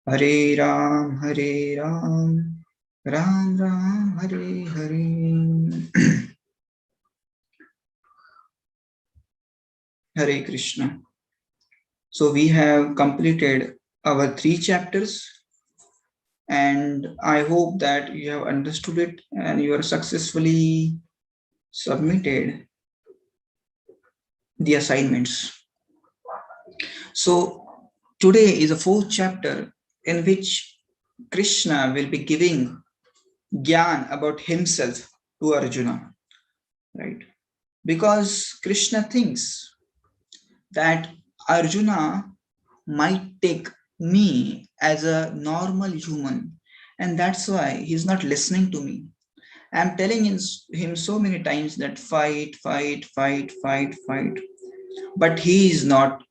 Hare Ram, Hare Ram, Ram Ram, Hare Hare. Hare Krishna. So we have completed our 3 chapters, and I hope that you have understood it and you are successfully submitted the assignments. So today is the 4th chapter in which Krishna will be giving Gyan about himself to Arjuna, right? Because Krishna thinks that Arjuna might take me as a normal human, and that's why he's not listening to me. I'm telling him so many times that fight, fight, fight, fight, fight, but he is not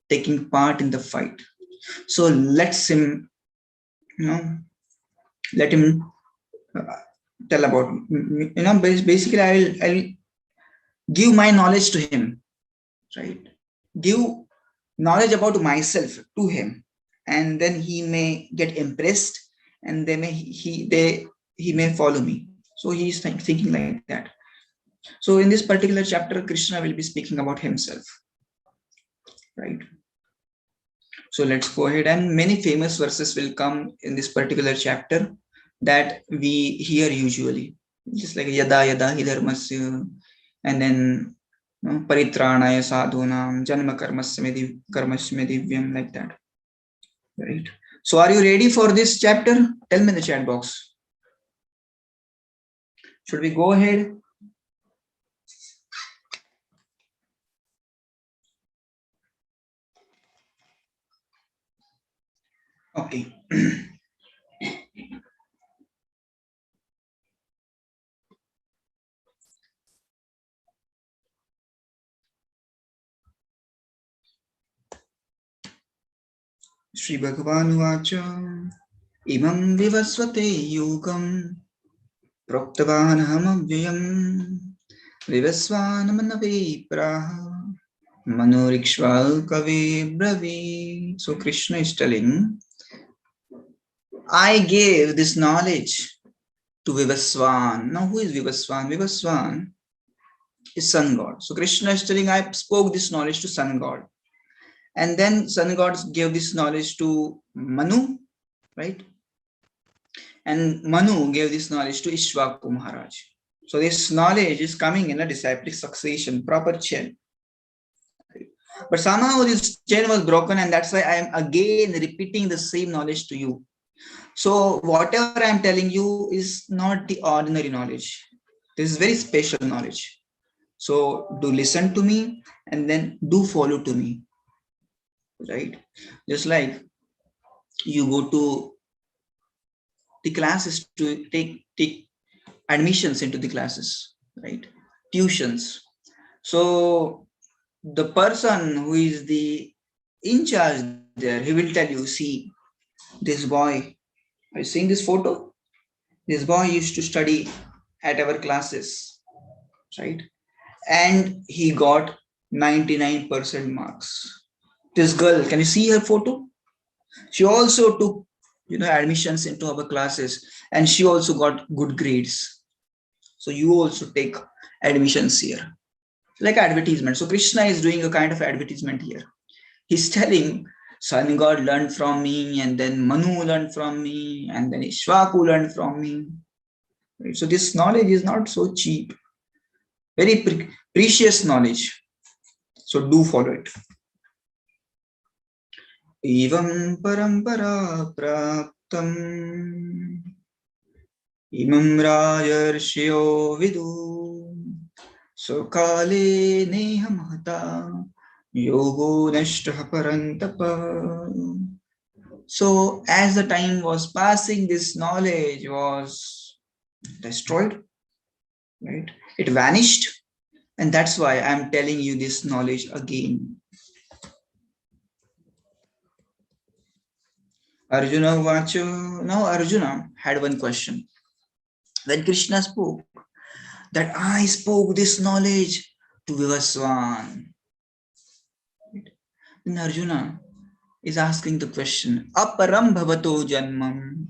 taking part in the fight. So let's him, you know, let him tell about, basically I'll give my knowledge to him, right? Give knowledge about myself to him, and then he may get impressed, and he may follow me. So he's thinking like that. So in this particular chapter, Krishna will be speaking about himself, right? So let's go ahead, and many famous verses will come in this particular chapter that we hear usually, just like yada yada hi dharmasya, and then paritranaya sadhunam janma karmasya divyam, like that, right? So are you ready for this chapter? Tell me in the chat box. Should we go ahead? Okay. Shri Bhagavan Vacha Imam Vivasvate Yogam Proktavanaham Avyayam Vivasvanamanavi Praha Manorikshval Kavi Bravi. So Krishna is telling, I gave this knowledge to Vivasvan. Now who is Vivasvan? Vivasvan is Sun God. So Krishna is telling, I spoke this knowledge to Sun God. And then Sun God gave this knowledge to Manu, right? And Manu gave this knowledge to Ishwaku Maharaj. So this knowledge is coming in a disciplic succession, proper chain. But somehow this chain was broken, and that's why I am again repeating the same knowledge to you. So whatever I am telling you is not the ordinary knowledge. This is very special knowledge. So do listen to me and then do follow to me, right? Just like you go to the classes to take admissions into the classes, right? Tuitions. So the person who is the in charge there, he will tell you, see, this boy, are you seeing this photo? This boy used to study at our classes, right? And he got 99% marks. This girl, can you see her photo? She also took, admissions into our classes, and she also got good grades. So you also take admissions here, like advertisement. So Krishna is doing a kind of advertisement here. He's telling, Sun God learned from me, and then Manu learned from me, and then Ishwaku learned from me. Right? So this knowledge is not so cheap, very precious knowledge. So do follow it. Evam parampara praptam imam rajarshyo vidu sokale nehamata yogo nashtah parantapa. So as the time was passing, this knowledge was destroyed, right? It vanished, and that's why I'm telling you this knowledge again. Arjuna Vacha. Now Arjuna had one question. When Krishna spoke, that I spoke this knowledge to Vivaswan. Then Arjuna is asking the question, Aparam bhavato janmam,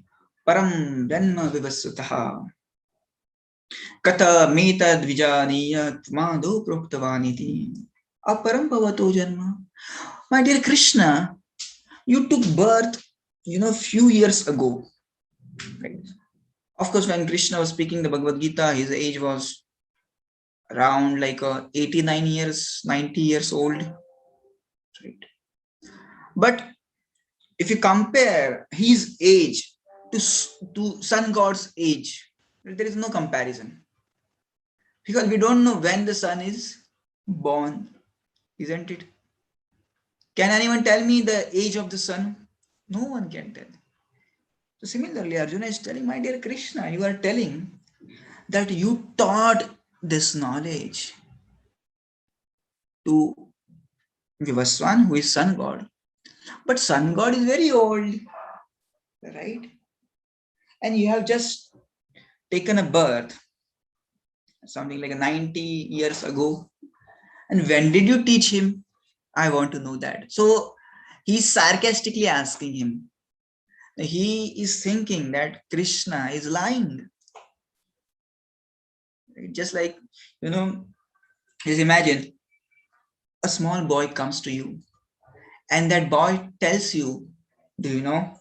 param janma vivasutaha, kata meta dvijaniya tmado proktavaniti. Aparam bhavato janma. My dear Krishna, you took birth, few years ago. Right? Of course, when Krishna was speaking the Bhagavad Gita, his age was around like 89 years, 90 years old. Right? But if you compare his age to sun god's age, there is no comparison, because we don't know when the sun is born, isn't it? Can anyone tell me the age of the sun? No one can tell. So similarly, Arjuna is telling, my dear Krishna, you are telling that you taught this knowledge to Vivaswan, who is sun god. But sun god is very old, right? And you have just taken a birth something like 90 years ago. And when did you teach him? I want to know that. So he's sarcastically asking him. He is thinking that Krishna is lying. Just like, just imagine a small boy comes to you and that boy tells you, do you know,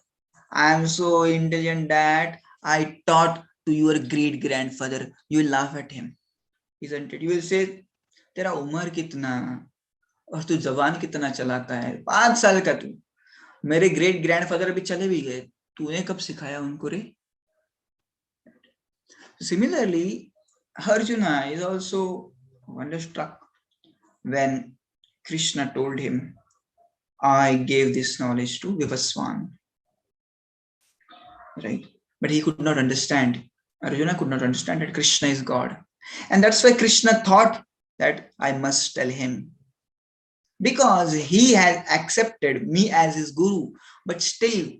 I am so intelligent that I taught to your great grandfather. You will laugh at him, isn't it? You will say, तेरा उम्र कितना और तू जवान कितना चलाता है, 5 साल का तू, मेरे ग्रेट ग्रैंडफादर अभी चले भी गए, तूने कब सिखाया उनको रे? Similarly, Arjuna is also wonderstruck when Krishna told him, I gave this knowledge to Vivaswan, right? But he could not understand. Arjuna could not understand that Krishna is God. And that's why Krishna thought that I must tell him, because he has accepted me as his guru, but still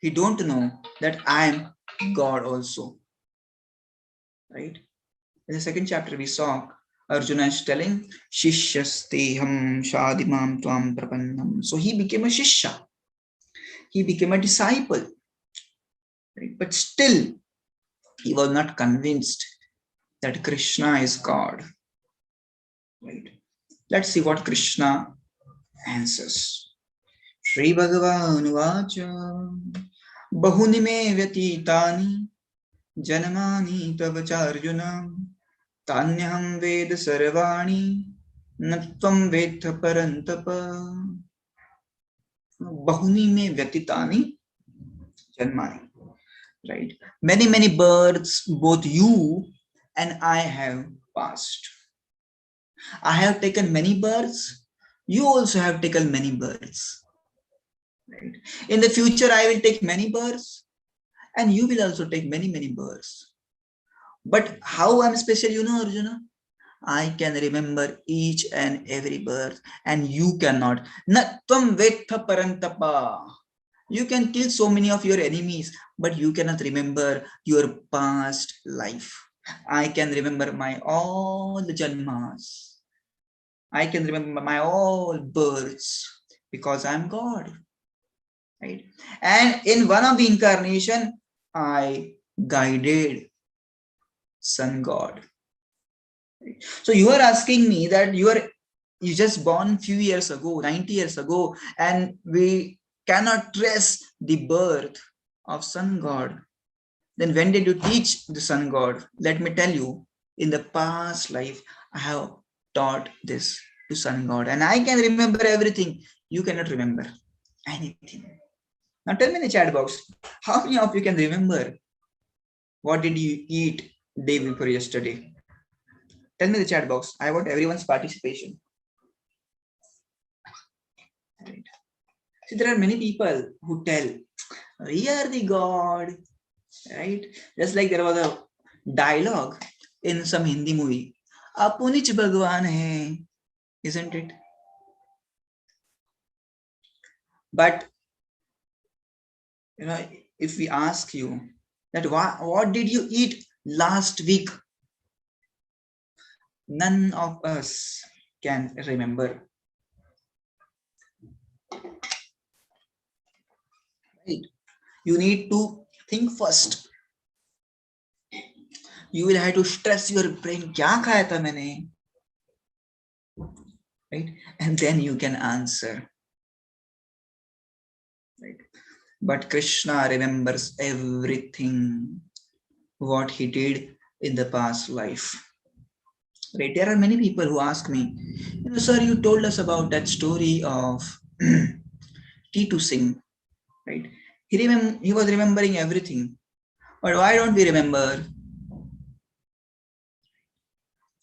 he don't know that I am God also, right? In the second chapter we saw Arjuna is telling Shishyasteham Shadimam Tvam Prapannam. So he became a Shishya, he became a disciple, right? But still he was not convinced that Krishna is God, right? Let's see what Krishna answers. Shri Bhagavan Vacha Bahuni me vyatitani janmani tavacharjuna tanyaham ved sarvani natvam vedha parantapa bahuni me vyatitani janmani. Right? Many births, both you and I have passed. I have taken many births. You also have taken many births. Right? In the future, I will take many births, and you will also take many births. But how I'm special, Arjuna? I can remember each and every birth, and you cannot. Natvam vetha parantapa. You can kill so many of your enemies, but you cannot remember your past life. I can remember my all janmas. I can remember my all births because I'm God. Right? And in one of the incarnation, I guided Sun God. Right? So you are asking me that you just born few years ago, 90 years ago, and we cannot trace the birth of Sun God. Then when did you teach the Sun God? Let me tell you, in the past life, I have taught this to Sun God, and I can remember everything. You cannot remember anything. Now tell me in the chat box, how many of you can remember what did you eat day before yesterday? Tell me in the chat box. I want everyone's participation. Right. See, there are many people who tell, we are the God, right? Just like there was a dialogue in some Hindi movie, Apunich Bhagwan hai, isn't it? But if we ask you that what did you eat last week, none of us can remember. right? You need to think first. You will have to stress your brain, kya khaya tha maine? Right? And then you can answer. Right? But Krishna remembers everything what he did in the past life. Right? There are many people who ask me, sir, you told us about that story of T2 Singh, right? He was remembering everything. But why don't we remember?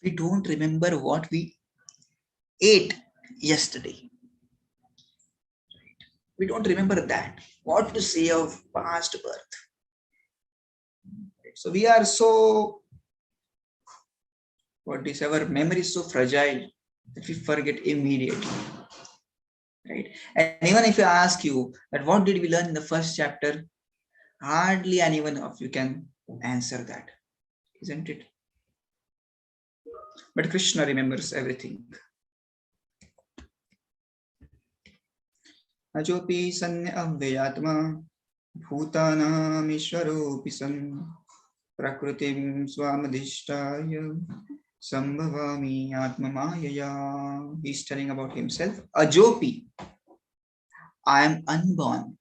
We don't remember what we ate yesterday. We don't remember that. What to say of past birth. So we are so, our memory is so fragile that we forget immediately. Right? And even if I ask you that what did we learn in the first chapter, hardly anyone of you can answer that, isn't it? But Krishna remembers everything. Ajopi sanya avyatma bhutanamishwaropi san prakritim swamadhishtaya sambhavami atmamayaya. He's telling about himself. Ajopi, I am unborn.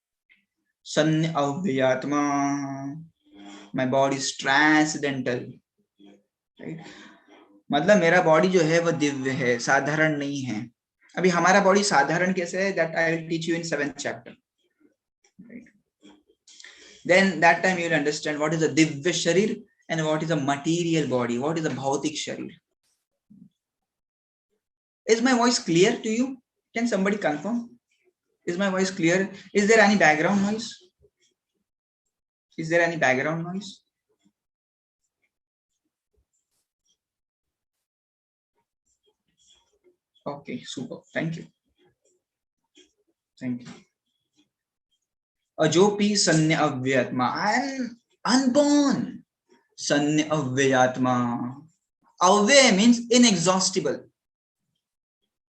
Sanya avyatma, my body is transcendental. Right? मतलब मेरा body जो है वो दिव्य है, साधारण नहीं है. अभी हमारा बॉडी साधारण कैसे है, that I will teach you in 7th chapter. Right? Then that time you will understand what is a divya sharir and what is a material body, what is a bhautik sharir. Is my voice clear to you? Can somebody confirm? Is my voice clear? Is there any background noise? Is there any background noise? Okay, super. Thank you. Thank you. Ajopi sanya avyatma. I am unborn. Sanya avyatma. Avya means inexhaustible.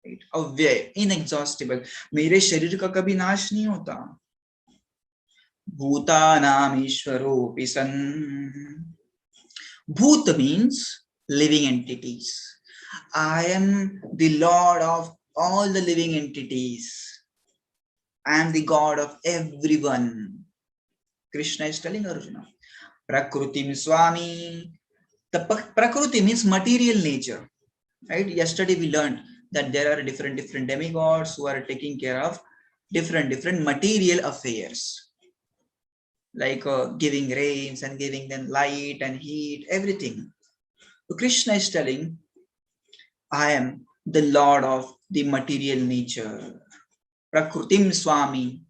Right? Avyay, inexhaustible. मेरे शरीर का कभी नाश नहीं होता. भूतानाम ईश्वरोऽपि सन्. Bhut means living entities. I am the Lord of all the living entities. I am the God of everyone. Krishna is telling Arjuna. Prakrutim Swami. The Prakriti means material nature. Right? Yesterday we learned that there are different demigods who are taking care of different material affairs. Like giving rains and giving them light and heat, everything. So Krishna is telling, I am the Lord of the material nature. Prakrutim Swami.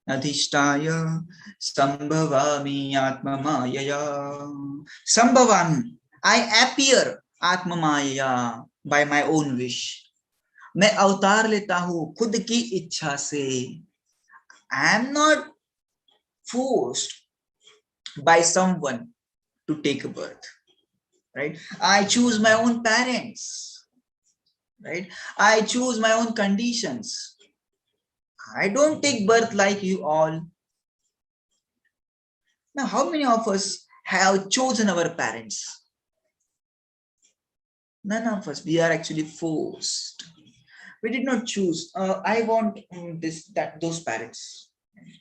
Adhishtaya Sambhavami Atmamayaya. Sambhavami. I appear Atmamayaya by my own wish. मैं अवतार लेता हूं खुद की इच्छा से. I am not forced by someone to take a birth. Right? I choose my own parents. Right? I choose my own conditions. I don't take birth like you all. Now, how many of us have chosen our parents? None of us. We are actually forced. We did not choose. I want those parents.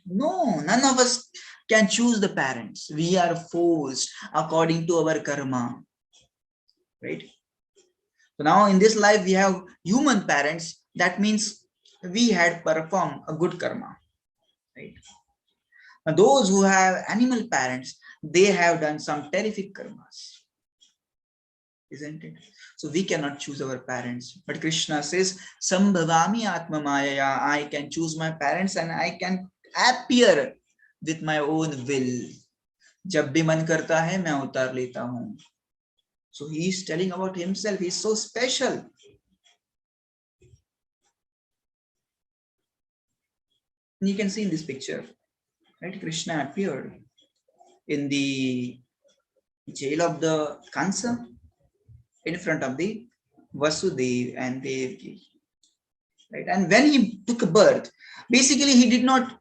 No, none of us can choose the parents. We are forced according to our karma. Right? So now in this life we have human parents. That means we had performed a good karma. Right? Now, those who have animal parents, they have done some terrific karmas. Isn't it? So we cannot choose our parents. But Krishna says, Sambhavami Atma Mayaya. I can choose my parents and I can appear with my own will. जब भी मन करता है मैं उतार लेता हूँ. So he is telling about himself. He is so special. You can see in this picture, right? Krishna appeared in the jail of the Kansa in front of the Vasudev and Devaki. Right? And when he took a birth, basically he did not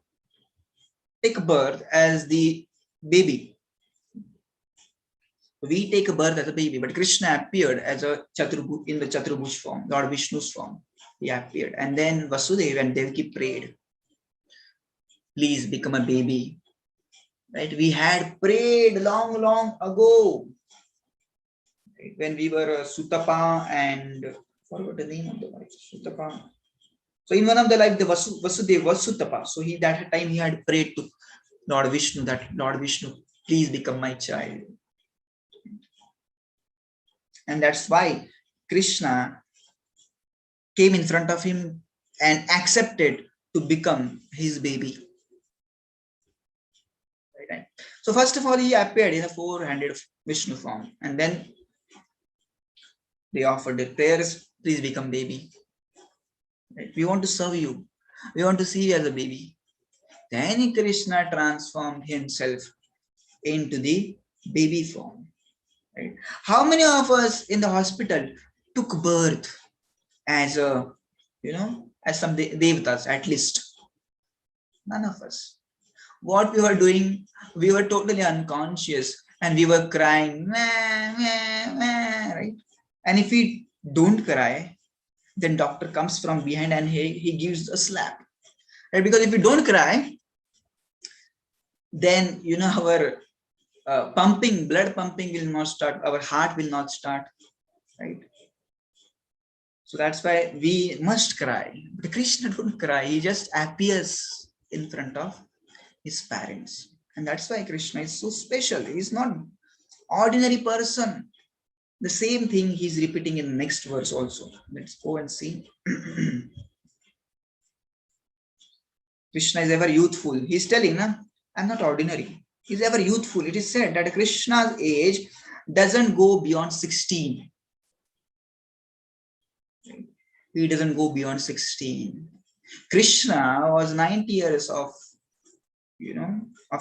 take birth as the baby. We take a birth as a baby, but Krishna appeared as a in the Chaturbuj form, Lord Vishnu's form. He appeared, and then Vasudeva and Devaki prayed, "Please become a baby." Right? We had prayed long, long ago, right? When we were Sutapa and forgot the name of the wife, Sutapa. So in one of the life, the Vasudeva was Sutapa. So he that time he had prayed to Lord Vishnu that Lord Vishnu, please become my child. And that's why Krishna came in front of him and accepted to become his baby. Right? So first of all, he appeared in a four-handed Vishnu form, and then they offered the prayers, please become baby. Right? We want to serve you. We want to see you as a baby. Then Krishna transformed himself into the baby form. Right? How many of us in the hospital took birth as a, as some devatas, at least? None of us. What we were doing, we were totally unconscious and we were crying, meh, meh, meh, right? And if we don't cry, then doctor comes from behind and he gives a slap. Right? Because if we don't cry, then our blood pumping will not start, our heart will not start, right? So that's why we must cry. But Krishna don't cry, he just appears in front of his parents. And that's why Krishna is so special. He's not ordinary person. The same thing he's repeating in the next verse also. Let's go and see. Krishna is ever youthful. He's telling, I'm not ordinary. He's ever youthful. It is said that Krishna's age doesn't go beyond 16. He doesn't go beyond 16. Krishna was 90 years of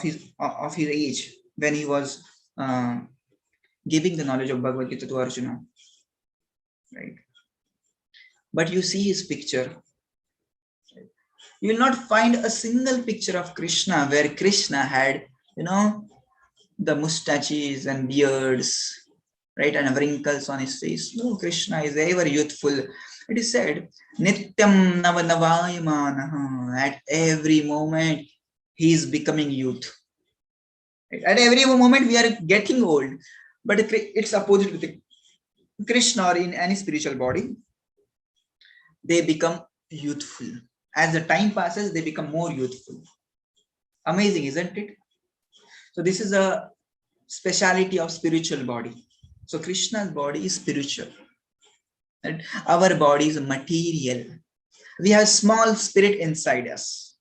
his age when he was giving the knowledge of Bhagavad Gita to Arjuna, right? But you see his picture, right? You will not find a single picture of Krishna where Krishna had, the mustaches and beards, right, and wrinkles on his face. No, Krishna is ever youthful. It is said, Nityam Navanavayamanaha. At every moment, he is becoming youth. At every moment, we are getting old. But it's opposite with Krishna or in any spiritual body. They become youthful. As the time passes, they become more youthful. Amazing, isn't it? So this is a speciality of spiritual body. So Krishna's body is spiritual. Right? Our body is material. We have small spirit inside us.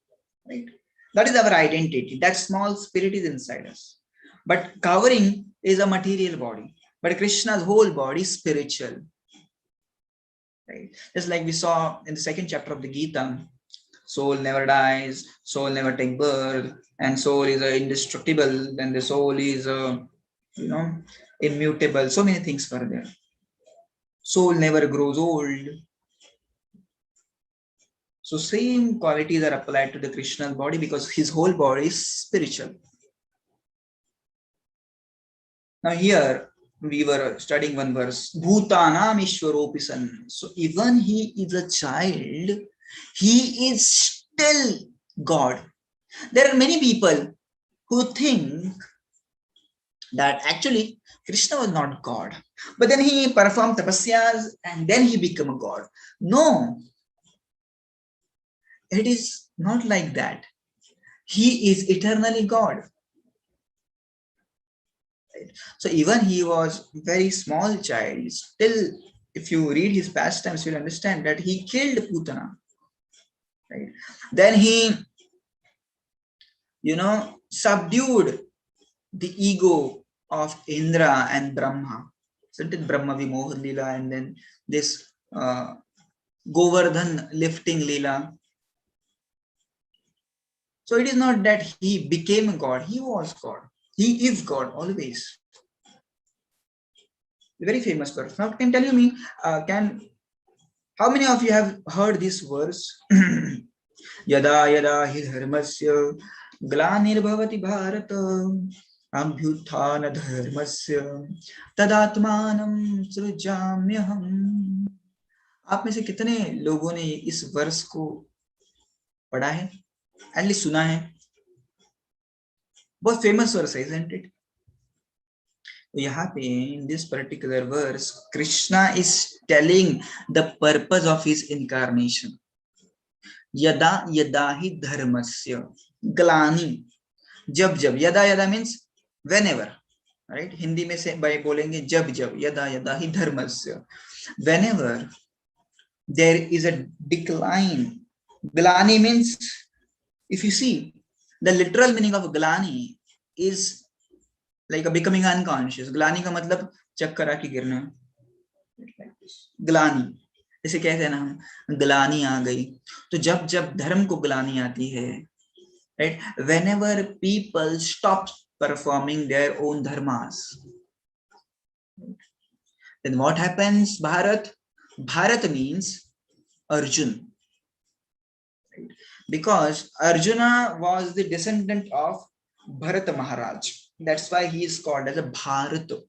Right? That is our identity. That small spirit is inside us. But covering is a material body. But Krishna's whole body is spiritual. Right? Just like we saw in the second chapter of the Gita, soul never dies, soul never takes birth, and soul is indestructible, then the soul is immutable. So many things were there. Soul never grows old. So same qualities are applied to the Krishna's body because his whole body is spiritual. Now here we were studying one verse, Bhutanam Ishwaropisan. So even he is a child, he is still God. There are many people who think that actually Krishna was not God, but then he performed tapasyas and then he became a God. No, it is not like that. He is eternally God. Right? So even he was very small child, still if you read his pastimes, you'll understand that he killed Putana. Right? Then he, subdued the ego of Indra and Brahma. Isn't it Brahma Vimohan Lila and then this Govardhan lifting Lila? So it is not that he became God, he was God. He is God always. Very famous verse. Now can tell you me, how many of you have heard this verse? Yada yada hi dharmasya glanirvavati bharat abhyuthana dharmasya tadatmanam srujamyaham. आप में से कितने लोगों ने इस वर्ष को पढ़ा है, एटलीस्ट सुना है? बहुत फेमस वर्स है, isn't it? तो यहाँ पे in this particular verse Krishna is telling the purpose of his incarnation. यदा यदा ही धर्मस्य ग्लानि, जब जब, यदा यदा मीन्स whenever, राइट? हिंदी में से भाई बोलेंगे जब जब, यदा यदा ही धर्मस्य, whenever there is a decline. Glani means, if you see, the literal meaning of glani is like a becoming unconscious. ग्लानि का मतलब चक्कर आके गिरना, ग्लानि, इसे कहते हैं ना हम, ग्लानि आ गई। तो जब जब धर्म को ग्लानि आती है, right, whenever people stop performing their own dharmas, then what happens? Bharat means Arjun, because Arjuna was the descendant of Bharat Maharaj. That's why he is called as a Bharat.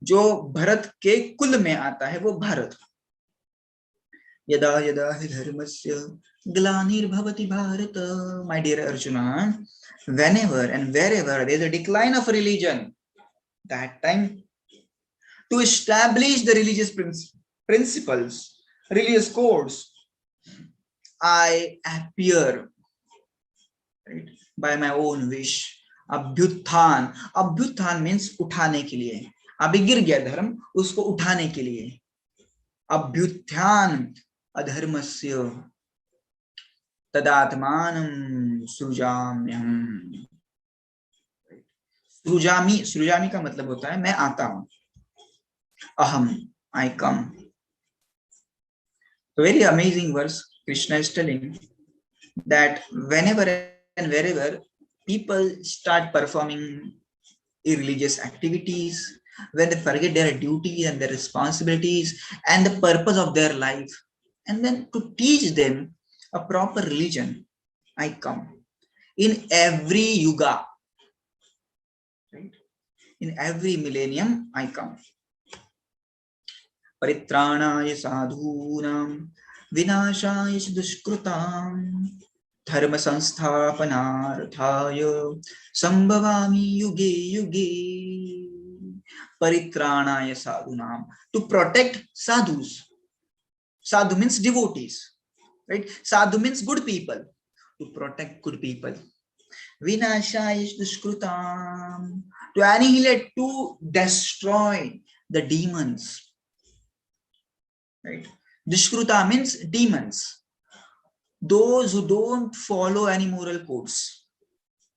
जो भरत के कुल में आता है वो भारत। यदा यदा हि धर्मस्य ग्लानिर्भवति Bharat, my dear Arjuna, whenever and wherever there is a decline of religion, that time to establish the religious principles, religious codes, I appear, right, by my own wish. अभ्युत्थान, अभ्युत्थान मीन्स उठाने के लिए, अभी गिर गया धर्म, उसको उठाने के लिए। अभ्युत्थान अधर्मस्य तदात्मानं सृजाम्यहम्। सृजामि, सृजामि का मतलब होता है मैं आता हूं, अहम, I come. A very amazing verse. Krishna is telling that whenever and wherever people start performing irreligious activities, when they forget their duties and their responsibilities and the purpose of their life, and then to teach them a proper religion, I come. In every yuga, right? In every millennium, I come. परित्राणाय साधूनां विनाशाय च दुष्कृतां धर्म संस्थापनार्थाय संभवामि युगे युगे। परित्राणाय साधूनां, to protect sadhus. Sadhu means devotees, right? Sadhu means good people, to protect good people. Vinashaya च dushkrutam, to annihilate, to destroy the demons. Right? Dushkruta means demons, those who don't follow any moral codes,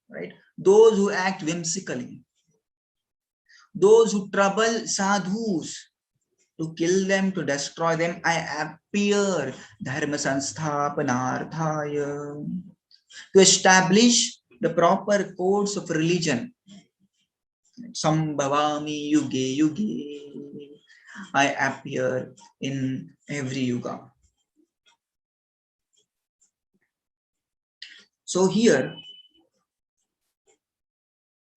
right? Those who act whimsically, those who trouble sadhus, to kill them, to destroy them, I appear dharma sansthapanarthaya, to establish the proper codes of religion. Sambhavami yuge yuge, I appear in every yuga. So here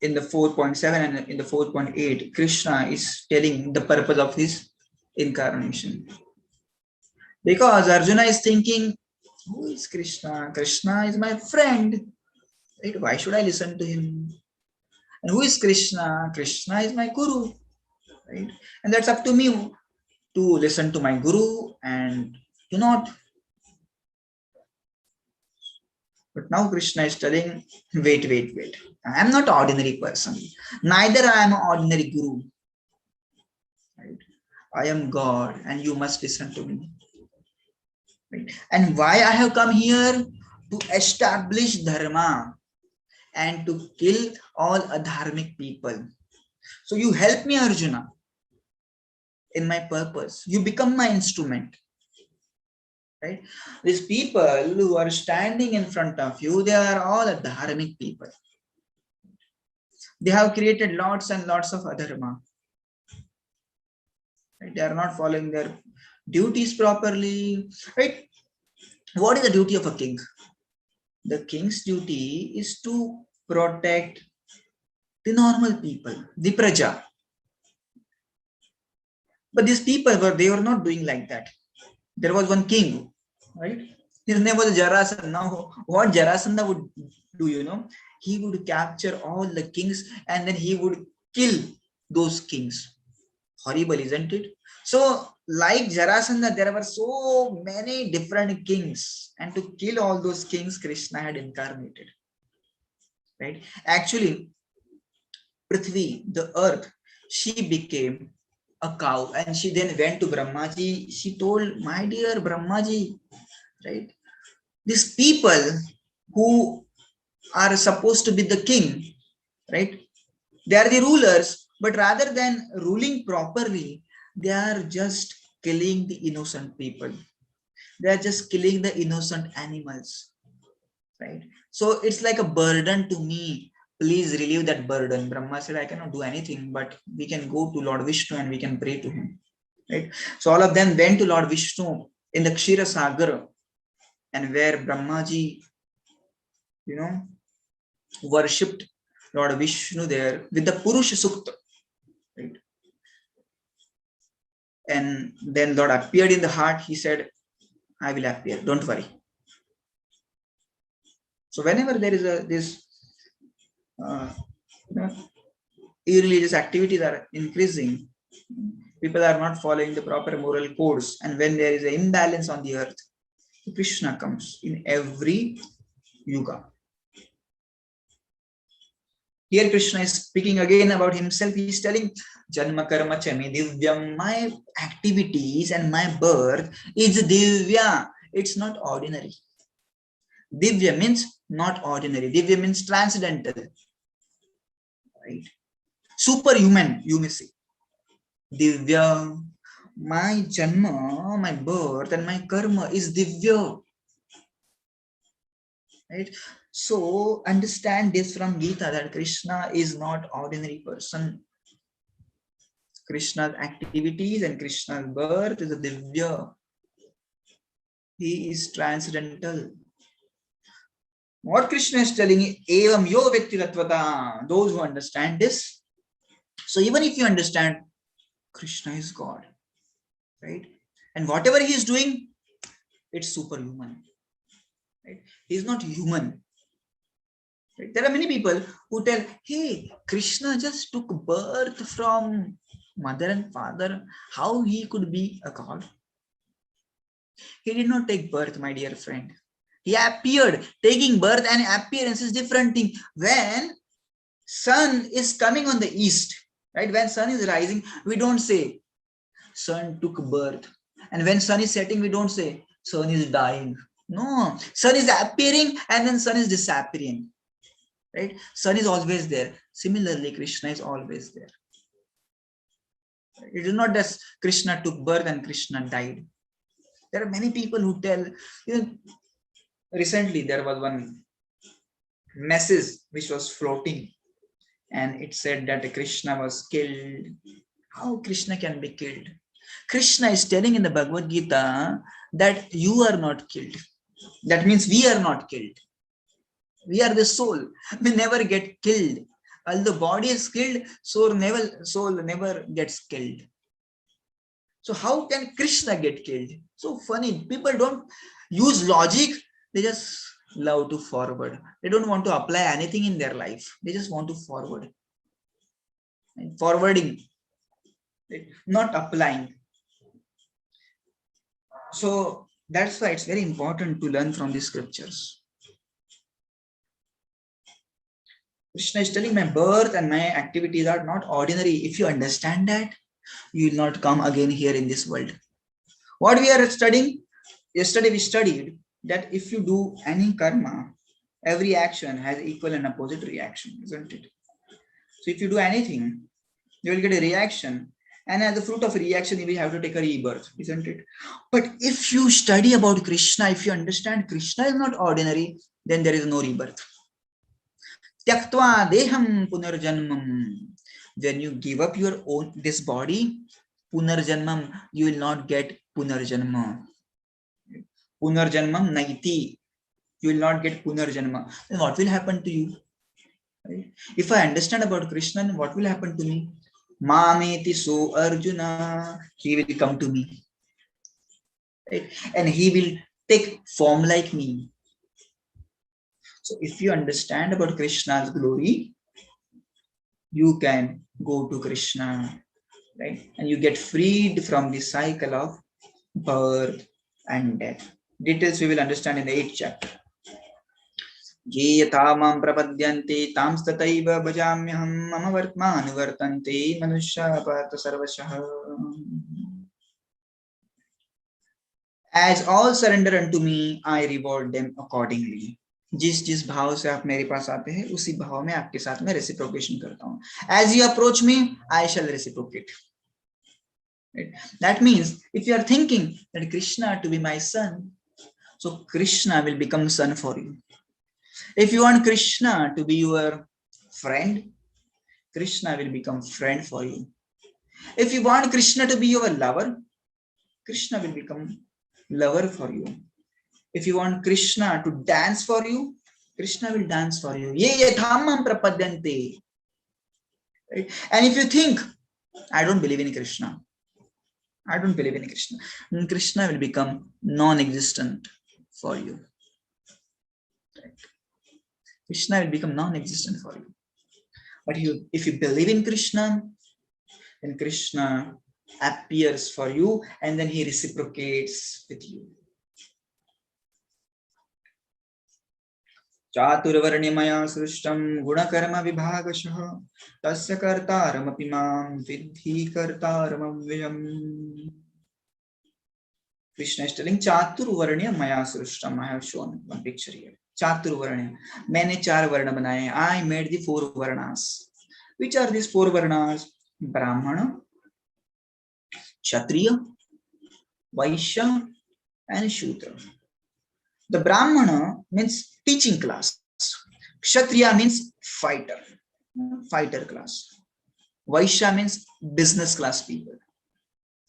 in the 4.7 and in the 4.8, Krishna is telling the purpose of his incarnation. Because Arjuna is thinking, who is Krishna? Krishna is my friend, right? Why should I listen to him? And who is Krishna? Krishna is my guru, right? And that's up to me to listen to my guru and to not. But now Krishna is telling, wait. I am not an ordinary person. Neither I am an ordinary guru. Right? I am God and you must listen to me. Right? And why I have come here? To establish dharma and to kill all adharmic people. So you help me, Arjuna, in my purpose. You become my instrument. Right? These people who are standing in front of you, they are all adharmic people. They have created lots and lots of adharma. Right? They are not following their duties properly. Right? What is the duty of a king? the king's duty is to protect the normal people, the praja. But these people they were not doing like that. There was one king, right? His name was Jarasandha. Now, what Jarasandha would do, he would capture all the kings and then he would kill those kings. Horrible, isn't it? So, like Jarasandha, there were so many different kings, and to kill all those kings, Krishna had incarnated. Right? Actually, Prithvi, the earth, she became a cow, and she then went to Brahmaji. She told, "My dear Brahmaji, right? These people who are supposed to be the king, right? They are the rulers, but rather than ruling properly, they are just killing the innocent people. They are just killing the innocent animals, right? So it's like a burden to me. Please relieve that burden." Brahma said, "I cannot do anything, but we can go to Lord Vishnu and we can pray to him." Right? So all of them went to Lord Vishnu in the Kshira Sagar, and where Brahmaji, worshipped Lord Vishnu there with the Purusha Sukta. Right? And then Lord appeared in the heart. He said, "I will appear, don't worry." So whenever there is this uh, irreligious activities are increasing, people are not following the proper moral codes, and when there is an imbalance on the earth, Krishna comes in every yuga. Here Krishna is speaking again about himself. He is telling, "Janma karma chami divyam," my activities and my birth is divya. It's not ordinary. Divya means not ordinary. Divya means transcendental. Right? Superhuman, you may say. Divya, my janma, my birth and my karma is divya. Right? So understand this from Gita, that Krishna is not ordinary person. Krishna's activities and Krishna's birth is a divya. He is transcendental. What Krishna is telling, evam yo vyakti tatvata, those who understand this. So even if you understand Krishna is God, right? And whatever he is doing, it's superhuman. Right? He is not human. Right? There are many people who tell, "Hey, Krishna just took birth from mother and father. How he could be a god?" He did not take birth, my dear friend. He appeared. Taking birth and appearance is different thing. When sun is coming on the east, right? When sun is rising, we don't say sun took birth. And when sun is setting, we don't say sun is dying. No, sun is appearing and then sun is disappearing. Right? Sun is always there. Similarly, Krishna is always there. It is not that Krishna took birth and Krishna died. There are many people who tell, recently there was one message which was floating and it said that Krishna was killed. How Krishna can be killed? Krishna is telling in the Bhagavad Gita that you are not killed. That means we are not killed. We are the soul. We never get killed. Although body is killed, soul never gets killed. So how can Krishna get killed? So funny. People don't use logic. They just love to forward. They don't want to apply anything in their life. They just want to forward. And forwarding, not applying. So that's why it's very important to learn from the scriptures. Krishna is telling, my birth and my activities are not ordinary. If you understand that, you will not come again here in this world. What we are studying, yesterday we studied that if you do any karma, every action has equal and opposite reaction, isn't it? So if you do anything, you will get a reaction, and as the fruit of reaction, you will have to take a rebirth, isn't it? But if you study about Krishna, if you understand Krishna is not ordinary, then there is no rebirth. Tyaktva deham punarjanmam. When you give up your own this body, punarjanmam, you will not get punarjanma. Punarjanmam naiti. You will not get punarjanma. Then what will happen to you? Right? If I understand about Krishna, then what will happen to me? Mameti so Arjuna, he will come to me. Right? And he will take form like me. So if you understand about Krishna's glory, you can go to Krishna, right? And you get freed from the cycle of birth and death. Details we will understand in the 8th chapter. ये यथा मां प्रपद्यन्ते तां तथैव भजाम्यहं मम वर्त्मानुवर्तन्ते मनुष्याः पार्थ सर्वशः. As all surrender unto me, I reward them accordingly. जिस जिस भाव से आप मेरे पास आते हैं उसी भाव में आपके साथ में रेसिप्रोकेशन करता हूं. As you approach me, I shall reciprocate. Right? That means if you are thinking that Krishna to be my son, so Krishna will become son for you. If you want Krishna to be your friend, Krishna will become friend for you. If you want Krishna to be your lover, Krishna will become lover for you. If you want Krishna to dance for you, Krishna will dance for you. Ye yathamam prapadyante. Right? And if you think, I don't believe in Krishna, I don't believe in Krishna, then Krishna will become non-existent for you. Right? Krishna will become non-existent for you. But if you believe in Krishna, then Krishna appears for you and then he reciprocates with you. Chaturvarnyamaya srishtam gunakarma vibhagashah tasya kartaram apimam vidhi kartaram avyayam. Krishna is telling Chaturvarnyamaya srishtam. I have shown one picture here. Chaturvarnya. मैंने 4 वर्ण बनाए. I made the 4 varnas. Which are these 4 varnas? Brahmana, Kshatriya, Vaishya, and Shudra. The Brahmana means teaching class. Kshatriya means fighter class. Vaishya means business class people,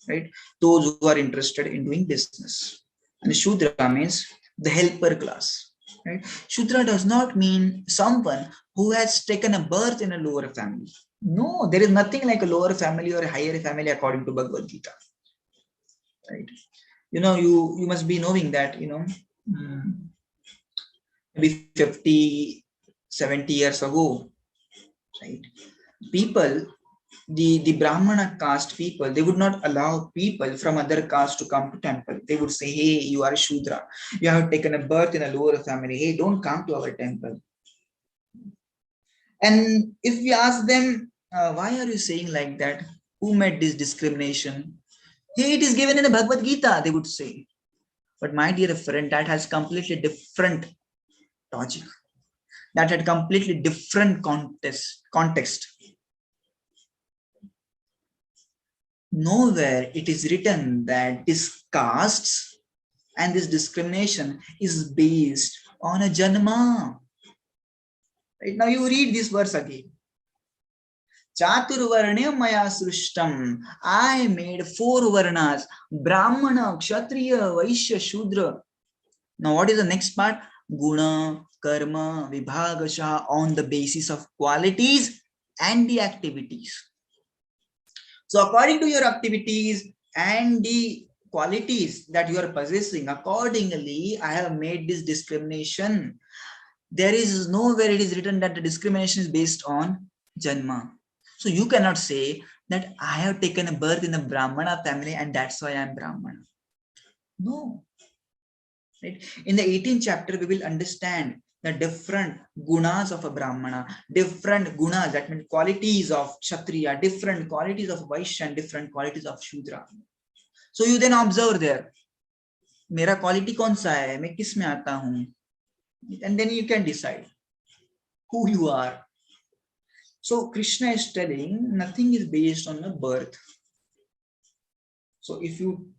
right? Those who are interested in doing business. And Shudra means the helper class, right? Shudra does not mean someone who has taken a birth in a lower family. No, there is nothing like a lower family or a higher family according to Bhagavad Gita, right? You must be knowing that, maybe 50, 70 years ago, right? People, the Brahmana caste people, they would not allow people from other caste to come to temple. They would say, hey, you are a Shudra. You have taken a birth in a lower family. Hey, don't come to our temple. And if we ask them, why are you saying like that? Who made this discrimination? Hey, it is given in the Bhagavad Gita, they would say. But my dear friend, that has completely different logic. That had completely different context. Nowhere it is written that this castes and this discrimination is based on a janma. Right now you read this verse again. Chaturvarnyam maya srishtam. I made 4 varnas. Brahmana, Kshatriya, Vaishya, Shudra. Now what is the next part? Guna, karma, vibhagasha, on the basis of qualities and the activities. So according to your activities and the qualities that you are possessing, accordingly, I have made this discrimination. There is nowhere it is written that the discrimination is based on janma. So you cannot say that I have taken a birth in a Brahmana family and that's why I am Brahmana. No. Right? In the 18th chapter, we will understand the different gunas of a Brahmana, different gunas, that means qualities of Kshatriya, different qualities of Vaishya, and different qualities of Shudra. So you then observe there, मेरा quality कौन सा है, मैं किस में आता हूँ, and then you can decide who you are. So Krishna is telling nothing is based on a birth. So if you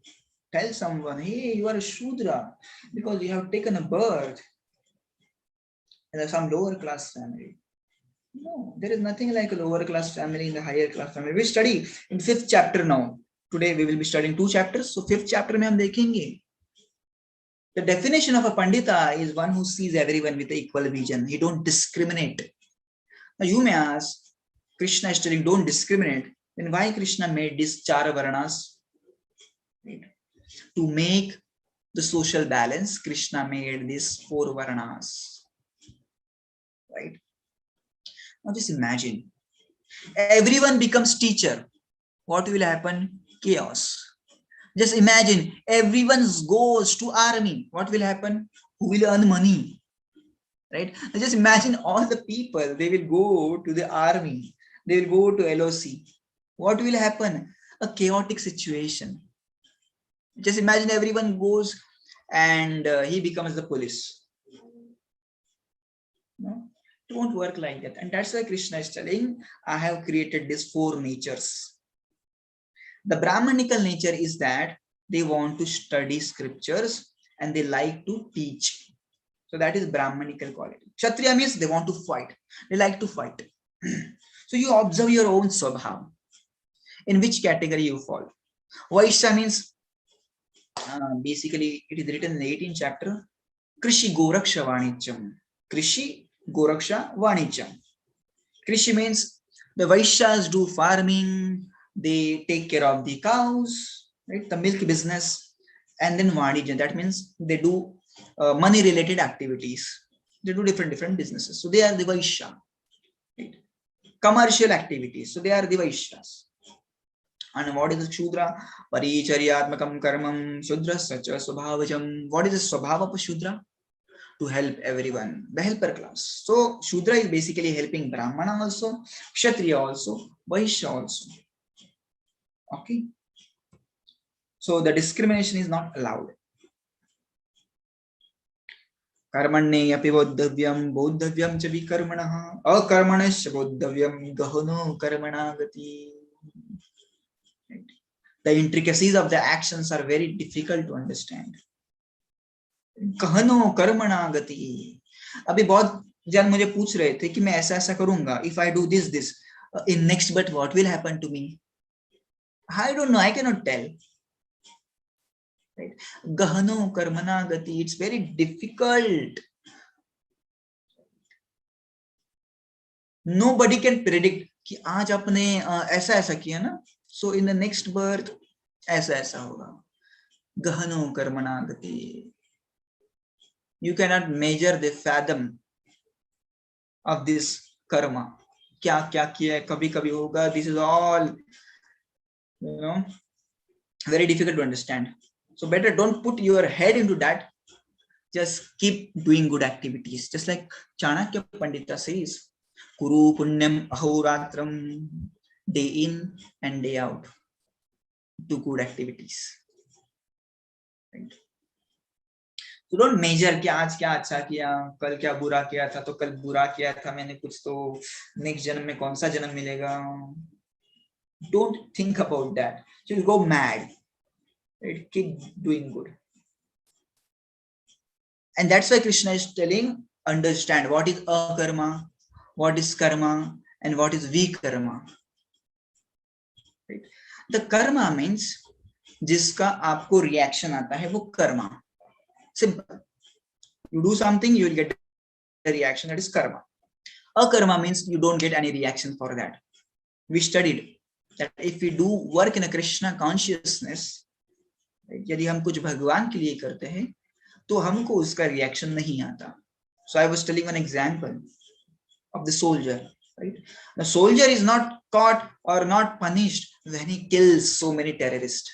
tell someone, hey, you are a Shudra because you have taken a birth in some lower class family. No, there is nothing like a lower class family in the higher class family. We study in 5th chapter now. Today we will be studying 2 chapters. So 5th chapter में हम देखेंगे The definition of a Pandita is one who sees everyone with equal vision. He don't discriminate. Now you may ask, Krishna is telling don't discriminate. Then why Krishna made these Chara Varnas? Right? To make the social balance, Krishna made these 4 Varnas. Right? Now just imagine, everyone becomes teacher. What will happen? Chaos. Just imagine, everyone goes to army. What will happen? Who will earn money? Right? Now just imagine all the people, they will go to the army. They will go to LOC. What will happen? A chaotic situation. Just imagine everyone goes and he becomes the police. No? It won't work like that. And that's why Krishna is telling, I have created these 4 natures. The Brahmanical nature is that they want to study scriptures and they like to teach. So that is Brahmanical quality. Kshatriya means they want to fight. They like to fight. So you observe your own swabha. In which category you fall. Vaishya means, basically it is written in the 18th chapter, Krishi Goraksha Vanicham. Krishi Goraksha Vanicham. Krishi means the Vaishyas do farming, they take care of the cows, right? The milk business, and then Vanijam. That means they do money related activities. They do different businesses. So they are the Vaishya. Right? Commercial activities. So they are the Vaishyas. And what is the Shudra? Paricharyatmakam karmam Shudra sacha swabhavajam. What is the swabhava of Shudra? To help everyone, the helper class. So Shudra is basically helping Brahmana also, Kshatriya also, Vaishya also. Okay. So the discrimination is not allowed. Karmanne api bodhavyam cha vikarmanaha akarmanasya bodhavyam gahano karmana gati. The intricacies of the actions are very difficult to understand. कहनो कर्मणा गति. अभी बहुत जन मुझे पूछ रहे थे कि मैं ऐसा ऐसा करूंगा, if I do this in next but what will happen to me? I don't know, I cannot tell. Right? Gahano karmana gati, it's very difficult. Nobody can predict कि आज आपने ऐसा ऐसा किया ना, so in the next birth ऐसा ऐसा होगा. Gahano karmana gati. You cannot measure the fathom of this karma. क्या क्या किया है, कभी कभी होगा. This is all, you know, very difficult to understand. So better don't put your head into that. Just keep doing good activities. Just like Chanakya Pandita says, Kuru punyam ahoratram, day in and day out. Do good activities. Right? So don't measure कि आज क्या अच्छा किया, कल क्या बुरा किया था, तो कल बुरा किया था मैंने कुछ, तो next जन्म में कौन सा जन्म मिलेगा. Don't think about that. You'll go mad. Right? Keep doing good. And that's why Krishna is telling, understand what is akarma, what is karma, and what is vikarma. Right? The karma means जिसका आपको reaction आता है वो karma. Simple. You do something, you will get a reaction, that is karma. Akarma means you don't get any reaction for that. We studied that if we do work in a Krishna consciousness, यदि हम कुछ भगवान के लिए करते हैं तो हमको उसका रिएक्शन नहीं आता. So I was telling one example of the soldier. Right? The soldier is not caught or not punished when he kills so many terrorists.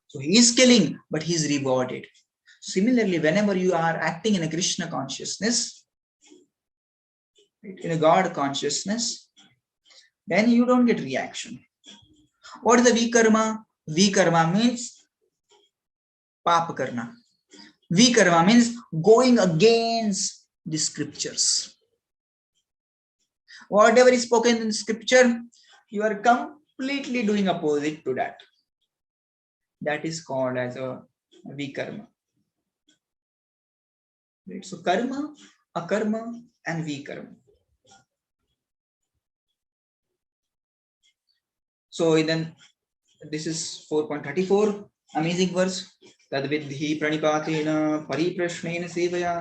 So he is killing, but he is rewarded. Similarly, whenever you are acting in a Krishna consciousness, right, in a God consciousness, then you don't get reaction. What is the vikarma? Vikarma means papa karna. Vikarma means going against the scriptures. Whatever is spoken in scripture, you are completely doing opposite to that. That is called as a vikarma. Right? So karma, akarma, and vikarma. So then this is 4.34, amazing verse. तद्विद्धि प्रणिपातेन परिप्रश्नेन सेवया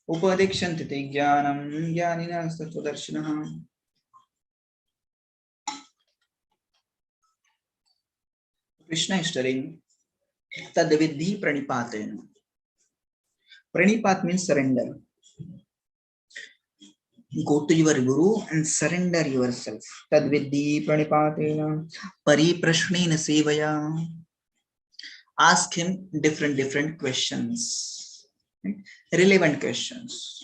उपदिक्षन्ति ते ज्ञानं ज्ञानिनः तत्त्वदर्शिनः. Krishna is telling tadviddhi pranipatena. Pranipat means surrender. Go to your guru and surrender yourself. Tadviddhi pranipatena pariprashnena sevaya. Ask him different questions, right? Relevant questions.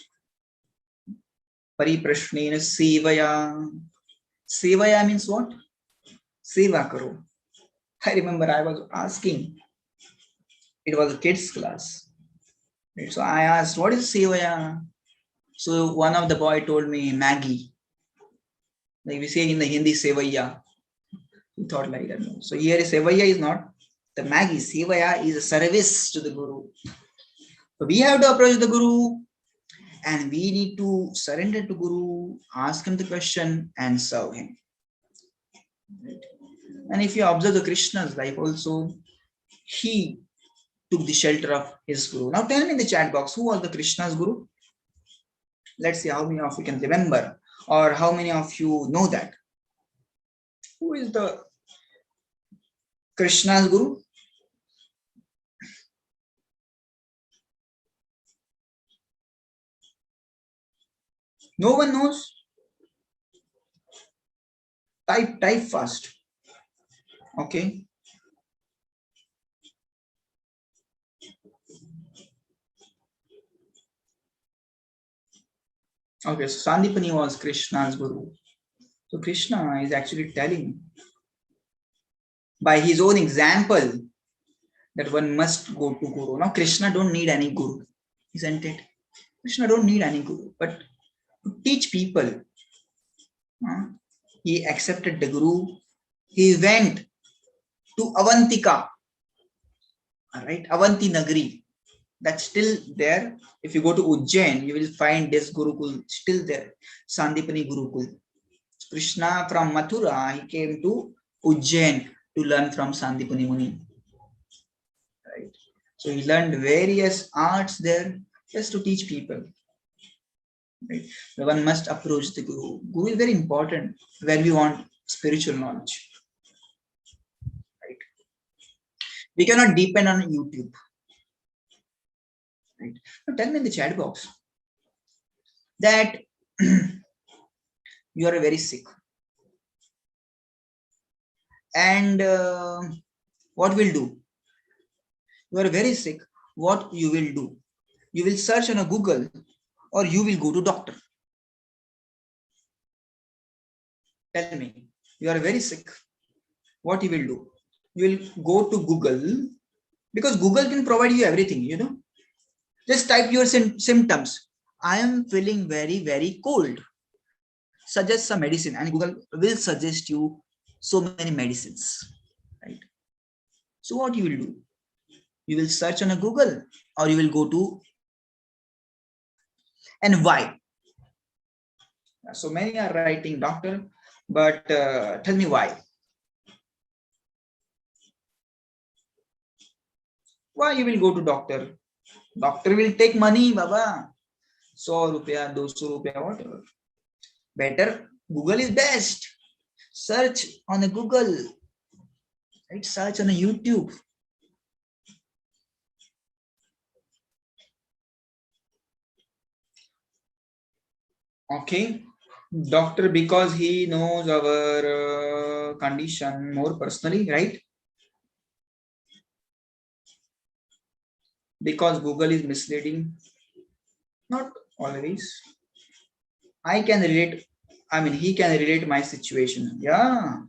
Pariprashnena sevaya. Sevaya means what? Seva karo. I remember I was asking. It was a kids class. Right? So I asked, what is sevaya? So one of the boy told me Maggie. Like we say in the Hindi, sevaya. We thought like that. No. So here sevaya is not the Maggie. Sevaya is a service to the guru. So we have to approach the guru and we need to surrender to guru, ask him the question and serve him. Right? And if you observe the Krishna's life also, he took the shelter of his guru. Now tell me in the chat box, who was the Krishna's guru? Let's see how many of you can remember or how many of you know that. Who is the Krishna's guru? No one knows? Type fast. Okay. Okay, so Sandipani was Krishna's guru. So Krishna is actually telling by his own example that one must go to guru. Now Krishna don't need any guru, isn't it? Krishna don't need any guru, but to teach people, he accepted the guru. He went to Avantika, right? Avanti Nagari. That's still there. If you go to Ujjain, you will find this Gurukul still there. Sandipani Gurukul. Krishna from Mathura, he came to Ujjain to learn from Sandipani Muni. Right? So he learned various arts there just to teach people. Right? So one must approach the Guru. Guru is very important when we want spiritual knowledge. Right? We cannot depend on YouTube. Right? Now tell me in the chat box that you are very sick. And what will do? You are very sick. What you will do? You will search on a Google or you will go to doctor. Tell me, you are very sick. What you will do? You will go to Google because Google can provide you everything, you know. Just type your symptoms. I am feeling very cold. Suggest some medicine and Google will suggest you so many medicines, right? So what you will do? You will search on a Google or you will go to, and why? So many are writing doctor, but tell me why. Why you will go to doctor? Doctor will take money, Baba. 100 rupees, 200 rupees, whatever. Better, Google is best. Search on a Google. Right? Search on a YouTube. Okay. Doctor, because he knows our condition more personally, right? Because Google is misleading. Not always. I can relate. I mean, he can relate my situation. Yeah.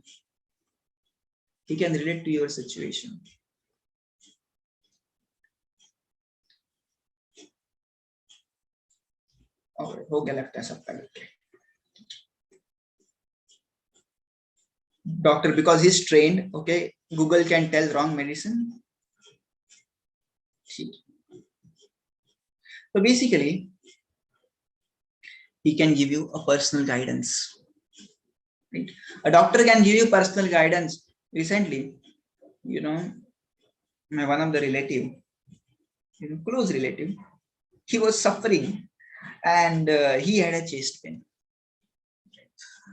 He can relate to your situation. Okay, हो गया लगता है सबका लगता है. Doctor, because he's trained, okay, Google can tell wrong medicine. So basically, he can give you a personal guidance. Right? A doctor can give you personal guidance. Recently, you know, my one of the relative, close relative. He was suffering and he had a chest pain.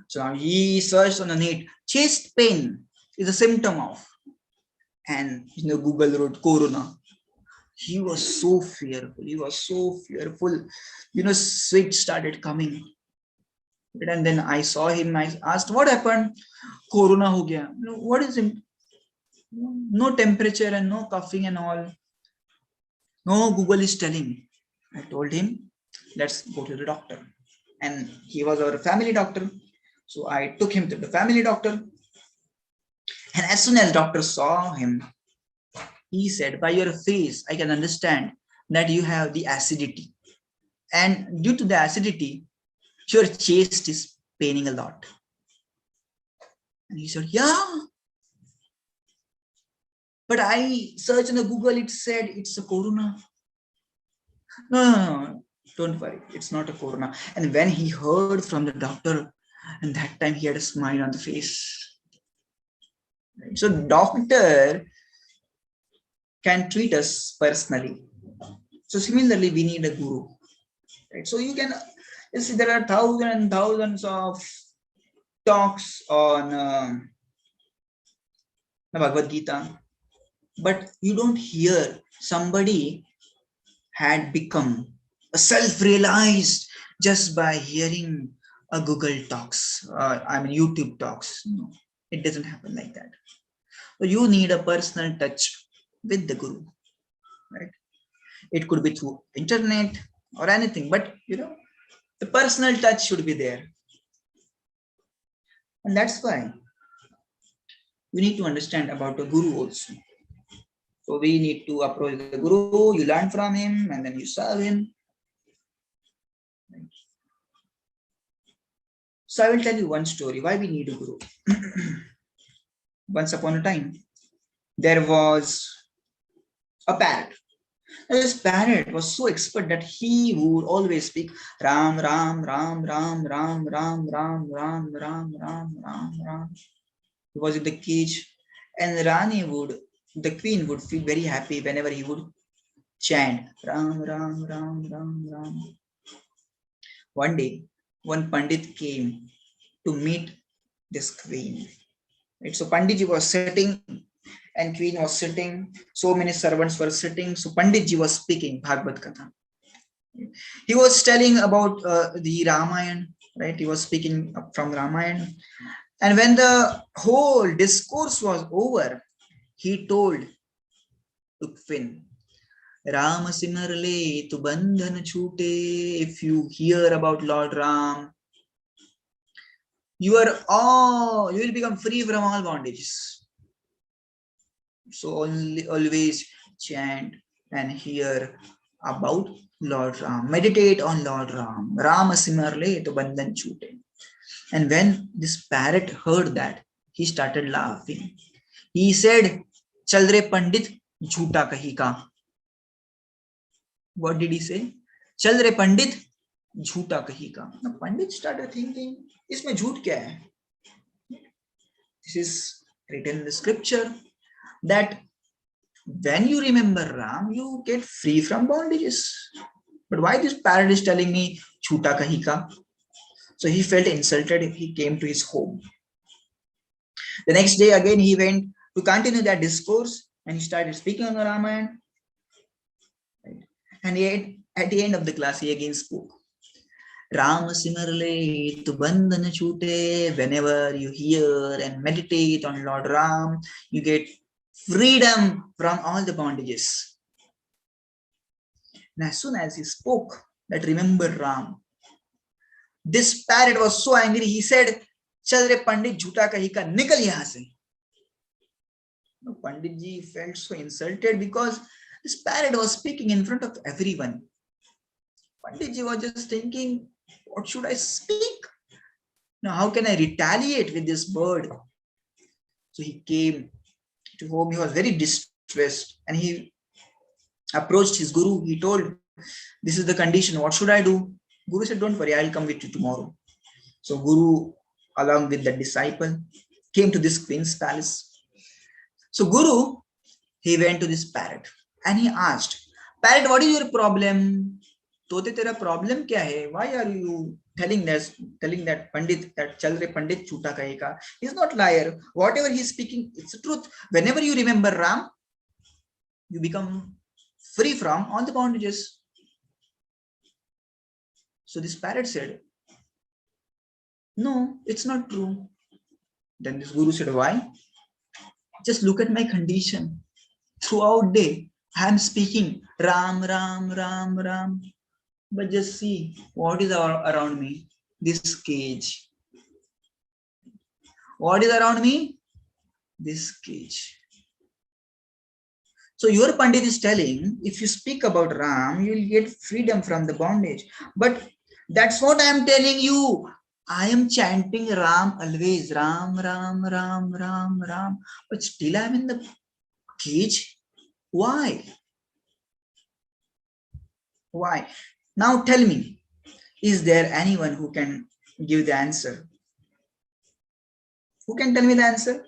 So now he searched on the net, chest pain is a symptom of, and Google wrote corona. He was so fearful. He was so fearful. Sweat started coming. And then I saw him. I asked, what happened? Corona ho gaya. What is it? No temperature and no coughing and all. No, Google is telling me. I told him, let's go to the doctor. And he was our family doctor. So I took him to the family doctor. And as soon as doctor saw him, he said, by your face, I can understand that you have the acidity. And due to the acidity, your chest is paining a lot. And he said, yeah. But I searched on the Google, it said it's a corona. No, don't worry, it's not a corona. And when he heard from the doctor, and that time he had a smile on the face. So doctor can treat us personally. So similarly, we need a guru. Right? So you see, there are thousands and thousands of talks on the Bhagavad Gita, but you don't hear somebody had become a self-realized just by hearing a Google talks, YouTube talks. No, it doesn't happen like that. So you need a personal touch with the guru, right? It could be through internet or anything, but the personal touch should be there. And that's why we need to understand about the guru also. So we need to approach the guru, you learn from him, and then you serve him. So I will tell you one story why we need a guru. Once upon a time, there was a parrot. This parrot was so expert that he would always speak Ram, Ram, Ram, Ram, Ram, Ram, Ram, Ram, Ram, Ram, Ram, Ram. He was in the cage, and the queen would feel very happy whenever he would chant Ram, Ram, Ram, Ram, Ram. One day, one Pandit came to meet this queen. Right? So Panditji was sitting and queen was sitting. So many servants were sitting. So Panditji was speaking Bhagavad Katha. He was telling about the Ramayana, right? He was speaking from Ramayana. And when the whole discourse was over, he told to queen, Ram Simarle tu bandhan chute. If you hear about Lord Ram, you will become free from all bondages. So always chant and hear about Lord Ram. Meditate on Lord Ram. Ram Simarle to bandhan chute. And when this parrot heard that, he started laughing. He said, Chal re Pandit, jhoota kahi ka. What did he say? Chal re Pandit, jhoota kahi ka. Now Pandit started thinking, isme jhoot kya hai? This is written in the scripture that when you remember Ram, you get free from bondages. But why this parrot is telling me jhoota kahi ka? So he felt insulted. He came to his home. The next day again he went to continue that discourse and he started speaking on the Ramayana. Right? And yet at the end of the class he again spoke. Ram Simarle tu bandhan chute. Whenever you hear and meditate on Lord Ram, you get freedom from all the bondages. And as soon as he spoke that remember Ram, this parrot was so angry, he said, Chal re Pandit jhoota kahi ka, nikal yahan se. Pandit ji felt so insulted because this parrot was speaking in front of everyone. Pandit ji was just thinking, what should I speak? Now, how can I retaliate with this bird? So he came to home. He was very distressed and he approached his guru. He told, this is the condition. What should I do? Guru said, don't worry, I'll come with you tomorrow. So Guru, along with the disciple, came to this queen's palace. So Guru, he went to this parrot and he asked, Parrot, what is your problem? तोते तेरा problem क्या है? Why are you telling that Pandit, that चल रहे पंडित झूठा कहेगा? He's not liar. Whatever he's speaking, it's the truth. Whenever you remember Ram, you become free from all the bondages. So this parrot said, no, it's not true. Then this guru said, why? Just look at my condition. Throughout day, I am speaking Ram, Ram, Ram, Ram. But just see what is around me. This cage. What is around me? This cage. So your Pandit is telling, if you speak about Ram, you will get freedom from the bondage. But that's what I am telling you. I am chanting Ram always. Ram, Ram, Ram, Ram, Ram. But still I am in the cage. Why? Why? Now tell me, is there anyone who can give the answer? Who can tell me the answer?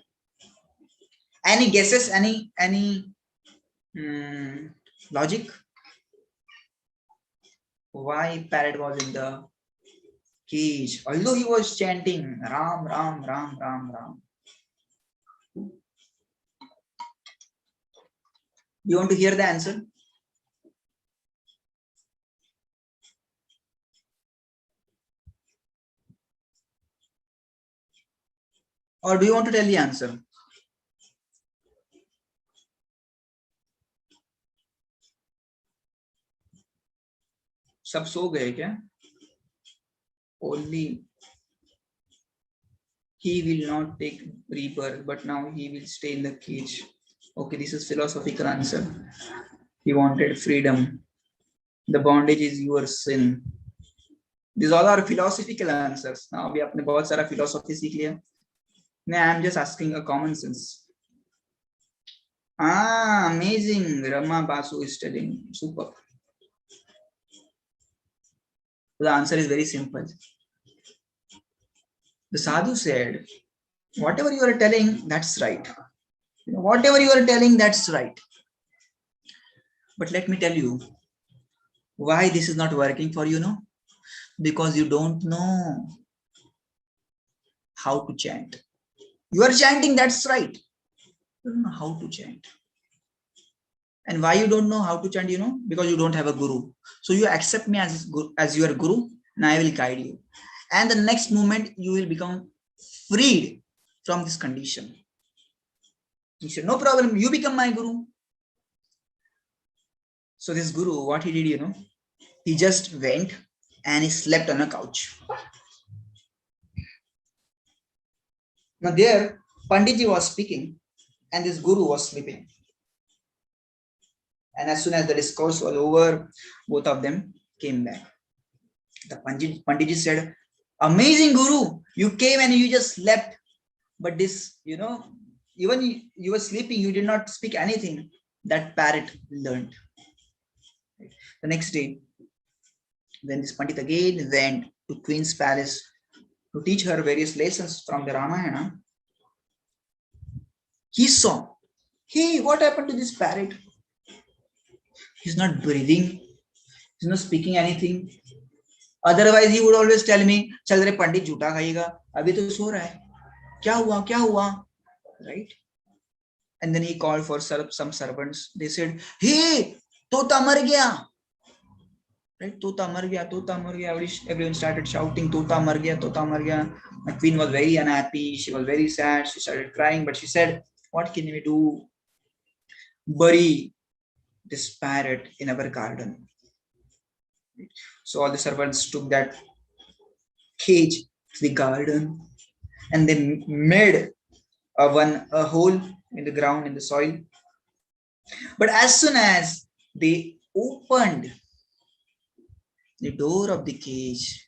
Any guesses? Any logic? Why parrot was in the cage, although he was chanting Ram, Ram, Ram, Ram, Ram? You want to hear the answer? Or do you want to tell the answer? सब सो गए क्या? Only he will not take rebirth, but now he will stay in the cage. Okay, this is philosophical answer. He wanted freedom. The bondage is your sin. These all are philosophical answers. Now we आपने बहुत सारा philosophy सीख लिया. I am just asking a common sense. Amazing. Rama Basu is telling. Super. The answer is very simple. The sadhu said, whatever you are telling, that's right. Whatever you are telling, that's right. But let me tell you why this is not working for you, no? Because you don't know how to chant. You are chanting, that's right. You don't know how to chant. And why you don't know how to chant, because you don't have a guru. So you accept me as your guru, and I will guide you. And the next moment you will become freed from this condition. He said, no problem, you become my guru. So this guru, what he did, he just went and he slept on a couch. Now there, Panditji was speaking and this guru was sleeping. And as soon as the discourse was over, both of them came back. The Panditji said, amazing guru, you came and you just slept. But this, even you were sleeping, you did not speak anything. That parrot learned. The next day, when this Pandit again went to Queen's palace to teach her various lessons from the Ramayana, he saw, hey, what happened to this parrot? He's not breathing. He's not speaking anything. Otherwise, he would always tell me, चल रे पंडित झूठा खाएगा, अभी तो सो रहा है. क्या हुआ? Right? And then he called for some servants. They said, hey, तोता मर गया. Right? तोता मर गया. Everyone started shouting, तोता मर गया. My queen was very unhappy. She was very sad. She started crying, but she said, what can we do? Bury this parrot in our garden. So all the servants took that cage to the garden and they made a hole in the ground, in the soil. But as soon as they opened the door of the cage,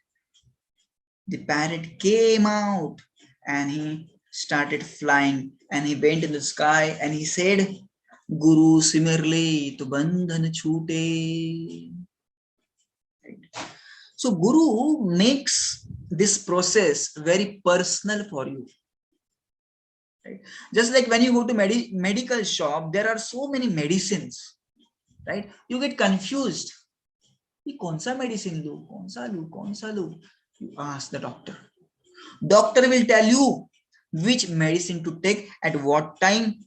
the parrot came out and he started flying and he went in the sky and he said, Guru similarly to bandhan chute. So Guru makes this process very personal for you. Right? Just like when you go to medical shop, there are so many medicines. right? You get confused. कौन सा medicine लूं, कौन सा लूं? You ask the doctor. Doctor will tell you which medicine to take at what time,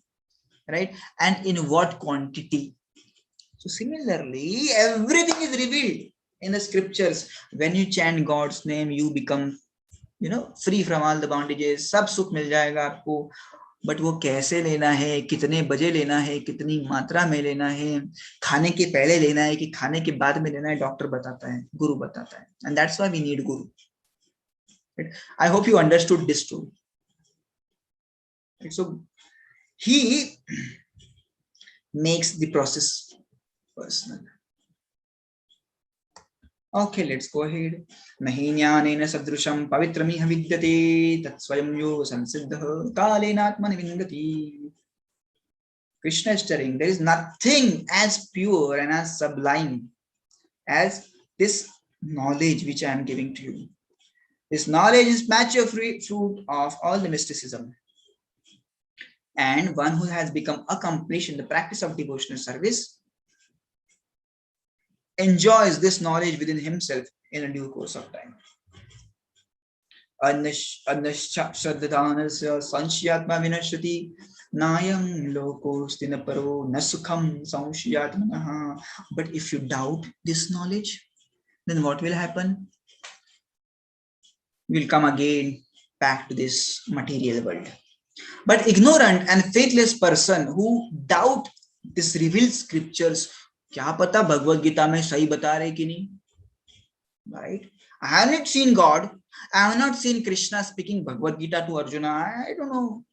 right? And in what quantity. So similarly, everything is revealed in the scriptures. When you chant God's name, you become, free from all the bondages. सब सुख मिल जाएगा आपको. But वो कैसे लेना है, कितने बजे लेना है, कितनी मात्रा में लेना है, खाने के पहले लेना है कि खाने के बाद में लेना है, डॉक्टर बताता है, गुरु बताता है. And that's why we need guru. I hope you understood this too. So he makes the process personal. Okay, let's go ahead. Nahi jnanena sadrusham pavitramiha vidyate tat swayam yoga samsiddha kalena atmani vindati. Krishna is telling there is nothing as pure and as sublime as this knowledge which I am giving to you. This knowledge is mature fruit of all the mysticism. And one who has become accomplished in the practice of devotional service enjoys this knowledge within himself in a due course of time. Annashradhanasya sanshayatma vinashati nayam lokostina paro nasukham sanshayatmanaha. But if you doubt this knowledge, then what will happen? We'll come again back to this material world. But ignorant and faithless person who doubt this revealed scriptures, क्या पता भगवद गीता में सही बता रहे कि नहीं, right? I have not seen God. I have not seen Krishna speaking Bhagavad Gita to Arjuna. I don't know.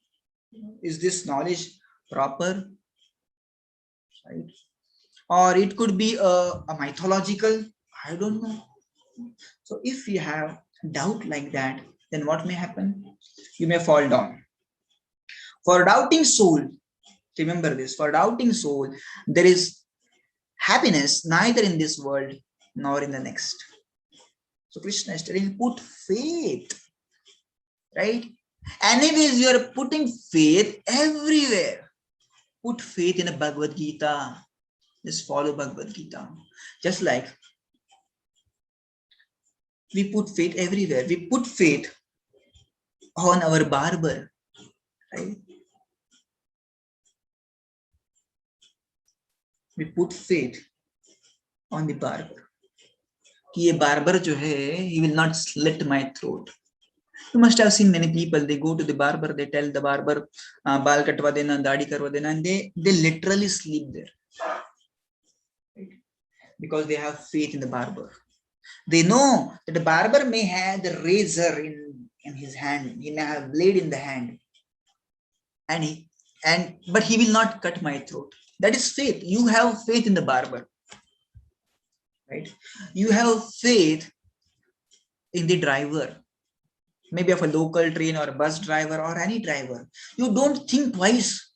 Is this knowledge proper? Right? Or it could be a mythological. I don't know. So if you have doubt like that, then what may happen? You may fall down. For doubting soul, remember this, for doubting soul, there is happiness neither in this world nor in the next. So Krishna is telling, put faith, right? Anyways, you are putting faith everywhere. Put faith in a Bhagavad Gita. Just follow Bhagavad Gita. Just like we put faith everywhere. We put faith on our barber, right? We put faith on the barber. कि ये barber जो है, he will not slit my throat. You must have seen many people. They go to the barber. They tell the barber, "बाल कटवा देना, दाढ़ी करवा देना," and they literally sleep there, right? Because they have faith in the barber. They know that the barber may have the razor in his hand. He may have blade in the hand, but he will not cut my throat. That is faith. You have faith in the barber, right? You have faith in the driver, maybe of a local train or a bus driver or any driver. You don't think twice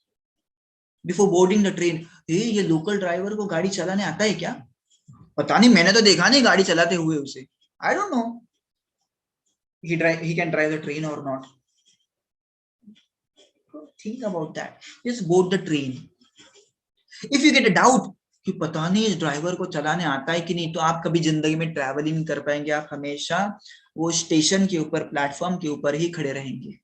before boarding the train. Hey, ये local driver को गाड़ी चलाने आता है क्या? पता नहीं, मैंने तो देखा नहीं गाड़ी चलाते हुए उसे. I don't know. He can drive the train or not. Think about that. Just board the train. If you get a doubt कि पता नहीं इस ड्राइवर को चलाने आता है कि नहीं, तो आप कभी जिंदगी में ट्रैवल ही नहीं कर पाएंगे. आप हमेशा वो स्टेशन के ऊपर, प्लेटफॉर्म के ऊपर ही खड़े रहेंगे.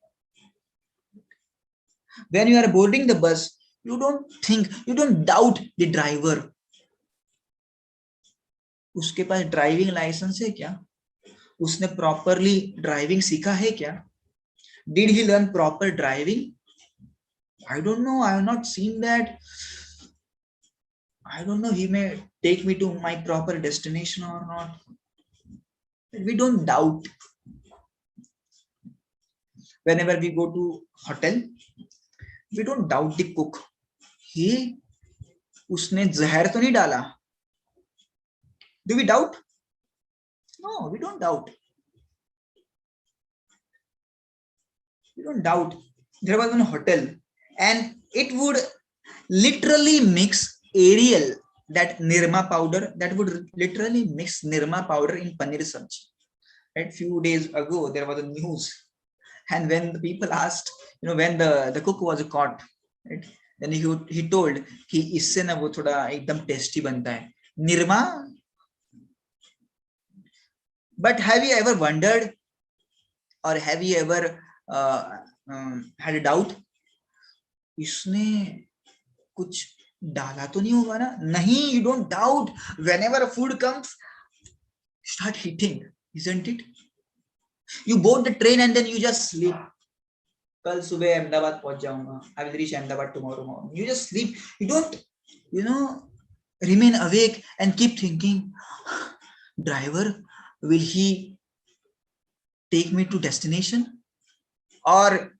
When you are boarding the bus, you don't doubt the driver. उसके पास ड्राइविंग लाइसेंस है क्या? उसने प्रॉपरली ड्राइविंग सीखा है क्या? Did he learn proper driving? I don't know. I have not seen that. I don't know. He may take me to my proper destination or not. We don't doubt. Whenever we go to hotel, we don't doubt the cook. उसने जहर तो नहीं डाला. Do we doubt? No, we don't doubt. We don't doubt. There was one hotel and it would literally mix Ariel, that nirma powder, that would literally mix nirma powder in paneer sabji. Right? Few days ago, there was a news. And when the people asked, when the cook was caught, right? Then he told कि इससे ना वो थोड़ा एकदम tasty बनता है Nirma. But have you ever wondered or have you ever had a doubt? इसने कुछ डाला तो नहीं होगा ना? नहीं, you don't doubt. Whenever a food comes, start eating, isn't it? You board the train and then you just sleep. कल सुबह अहमदाबाद पहुंच जाऊंगा. I will reach Ahmedabad tomorrow morning. You just sleep. You don't, remain awake and keep thinking, driver, will he take me to destination? Or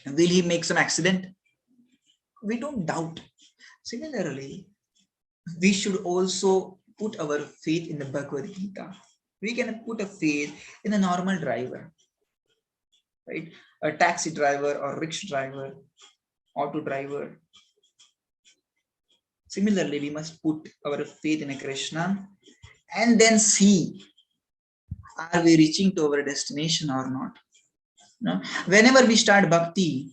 will he make some accident? We don't doubt. Similarly, we should also put our faith in the Bhagavad Gita. We can put a faith in a normal driver, right? A taxi driver or rickshaw driver, auto driver. Similarly, we must put our faith in a Krishna and then see, are we reaching to our destination or not? No? Whenever we start bhakti,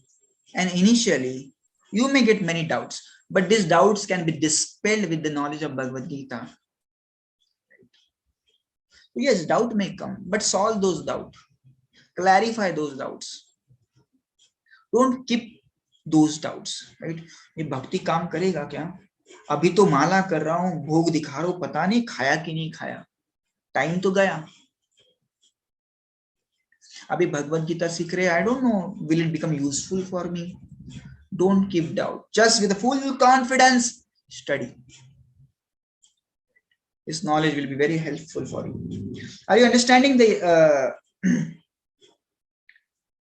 and initially you may get many doubts, but these doubts can be dispelled with the knowledge of Bhagavad Gita. Yes, doubt may come, but solve those doubts. Clarify those doubts. Don't keep those doubts, right? ये भक्ति काम करेगा क्या? अभी तो माला कर रहा हूँ, भोग दिखा रहा हूँ, पता नहीं खाया कि नहीं खाया. टाइम तो गया. अभी भगवद गीता सीख रहे, I don't know, will it become useful for me? Don't keep doubt. Just with full confidence, study. This knowledge will be very helpful for you. Are you understanding the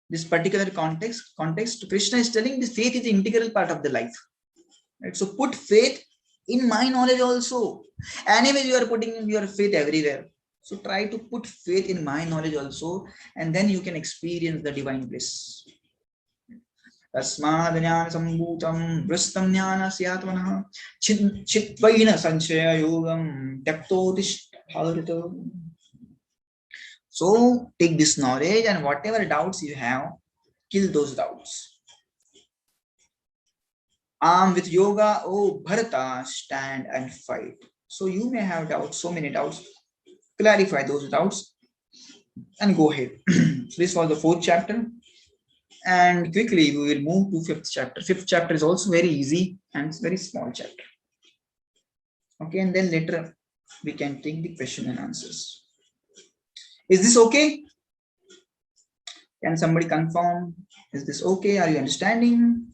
this particular context? Krishna is telling this faith is the integral part of the life. Right? So put faith in my knowledge also. Anyway, you are putting your faith everywhere. So try to put faith in my knowledge also, and then you can experience the divine bliss. तस्माद् ज्ञान सम्भूतं वृस्तं ज्ञानस्य आत्मनः चित्त्वेन संशय योगं त्यक्तोत्तिष्ठ Bharat. So take this knowledge and whatever doubts you have, kill those doubts. Armed with yoga, oh Bharata, stand and fight. So you may have doubts, so many doubts. Clarify those doubts and go ahead. So this was the 4th chapter. And quickly we will move to 5th chapter. 5th chapter is also very easy and it's very small chapter. Okay, and then later we can take the question and answers. Is this okay? Can somebody confirm? Is this okay? Are you understanding?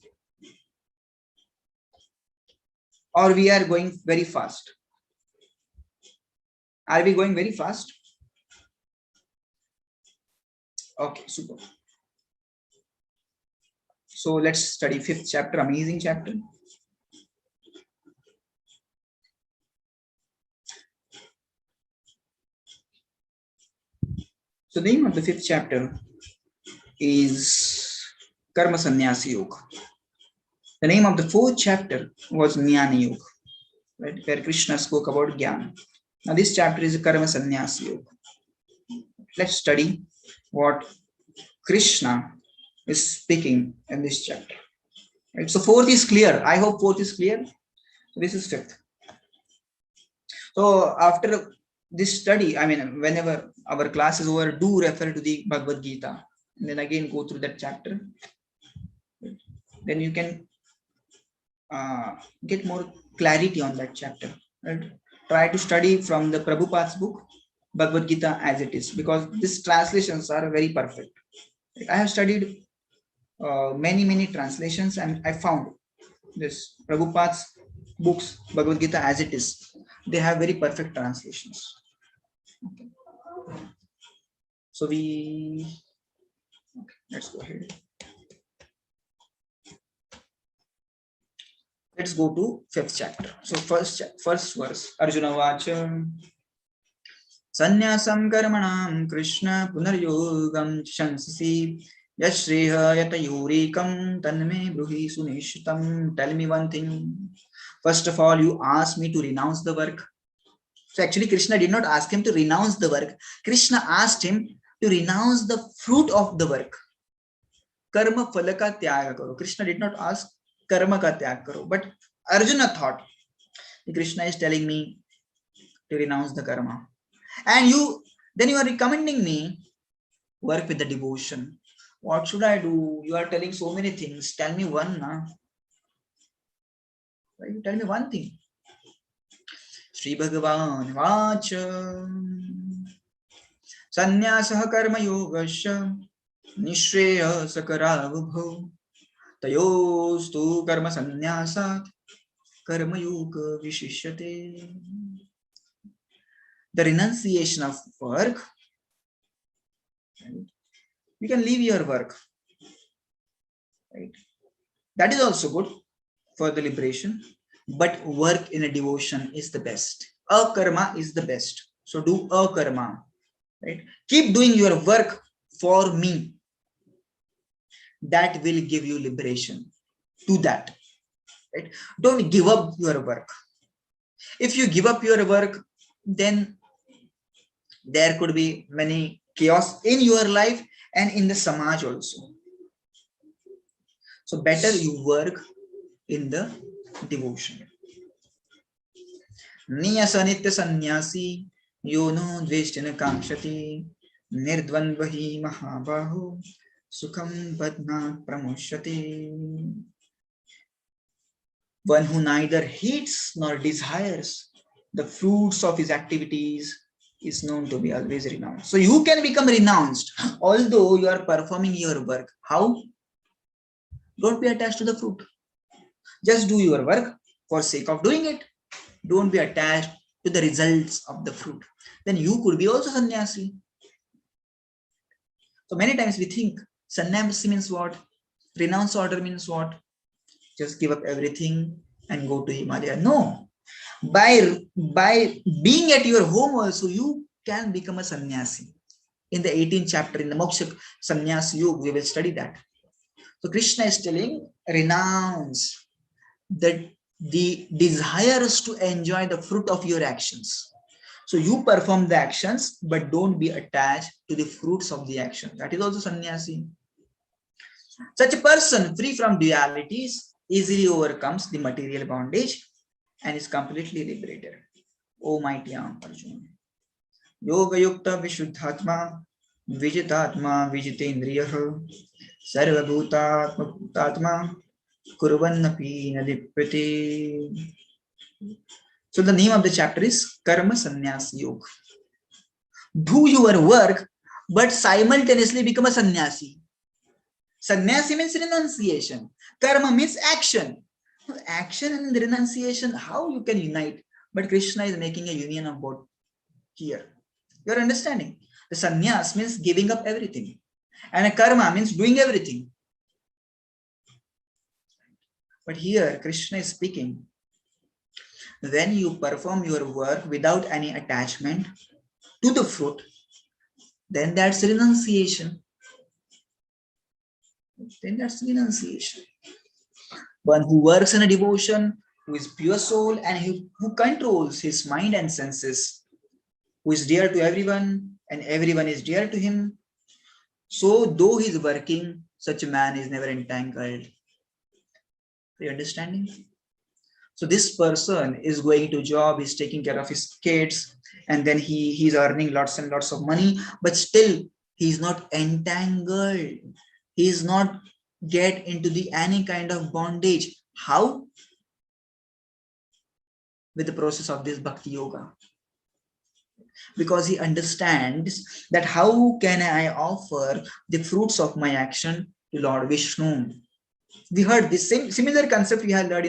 Or we are going very fast? Are we going very fast? Okay, super. So let's study 5th chapter, amazing chapter. So the name of the 5th chapter is Karma Sannyasi Yoga. The name of the 4th chapter was Jnana Yoga, right? Where Krishna spoke about Jnana. Now this chapter is Karma Sannyasi Yoga. Let's study what Krishna is speaking in this chapter. Right? So 4th is clear. I hope 4th is clear. This is 5th. So after this study, I mean, whenever our class is over, do refer to the Bhagavad Gita. And then again go through that chapter. Then you can get more clarity on that chapter. Right? Try to study from the Prabhupada's book, Bhagavad Gita as it is, because these translations are very perfect. I have studied many translations and I found this Prabhupada's books, Bhagavad Gita as it is, they have very perfect translations. Okay. So let's go ahead. Let's go to 5th chapter. So first verse, Arjuna Vacha. Sannyasam karmanam Krishna punaryogam shansasi yashriha yatayurikam tanme bruhi sunishitam. Tell me one thing. First of all, you asked me to renounce the work. So actually Krishna did not ask him to renounce the work. Krishna asked him to renounce the fruit of the work. Karma phala ka tyaga karo. Krishna did not ask karma ka tyag karo. But Arjuna thought, Krishna is telling me to renounce the karma. And then you are recommending me work with the devotion. What should I do? You are telling so many things. Tell me one, na? You tell me one thing. Sri Bhagavan Vacha Sanyasah Karma Yogasya Nishreya Sakaravabho Tayostu Karma Sanyasat Karma Yoga Vishishyate. The renunciation of work, you can leave your work, right? That is also good for the liberation, but work in a devotion is the best. Akarma is the best. So do akarma, right? Keep doing your work for me. That will give you liberation. Do that, right? Don't give up your work. If you give up your work, then there could be many chaos in your life and in the samaj also. So better you work in the devotion. Niyasa nitya sannyasi yono dveshtina kamshati nirdvandvahi mahabahu sukham padna pramushyati. One who neither hates nor desires the fruits of his activities is known to be always renounced. So you can become renounced although you are performing your work. How? Don't be attached to the fruit. Just do your work for sake of doing it. Don't be attached to the results of the fruit. Then you could be also sannyasi. So many times we think sannyasi means what? Renounce order means what? Just give up everything and go to Himalaya. No. By being at your home also, you can become a sannyasi. In the 18th chapter, in the Moksha Sannyas Yoga, we will study that. So Krishna is telling, renounce the desires to enjoy the fruit of your actions. So you perform the actions, but don't be attached to the fruits of the action. That is also sannyasi. Such a person, free from dualities, easily overcomes the material bondage and is completely liberated. O mighty Arjuna. Yoga yukta vishuddhatma vijitatma vijitendriyaha sarva bhutatma kurvannapi nalipyate. So the name of the chapter is Karma Sannyas Yoga. Do your work, but simultaneously become a sannyasi. Sannyasi means renunciation. Karma means action. Action and renunciation, how you can unite? But Krishna is making a union of both here. You are understanding? The sannyas means giving up everything. And a karma means doing everything. But here Krishna is speaking. When you perform your work without any attachment to the fruit, then that's renunciation. One who works in a devotion, who is pure soul and who controls his mind and senses, who is dear to everyone and everyone is dear to him. So though he is working, such a man is never entangled. Are you understanding? So this person is going to job, he's taking care of his kids, and then he's earning lots and lots of money, but still he's not entangled. He's not get into any kind of bondage. How? With the process of this bhakti yoga. Because he understands that how can I offer the fruits of my action to Lord Vishnu. We heard this same similar concept we have learned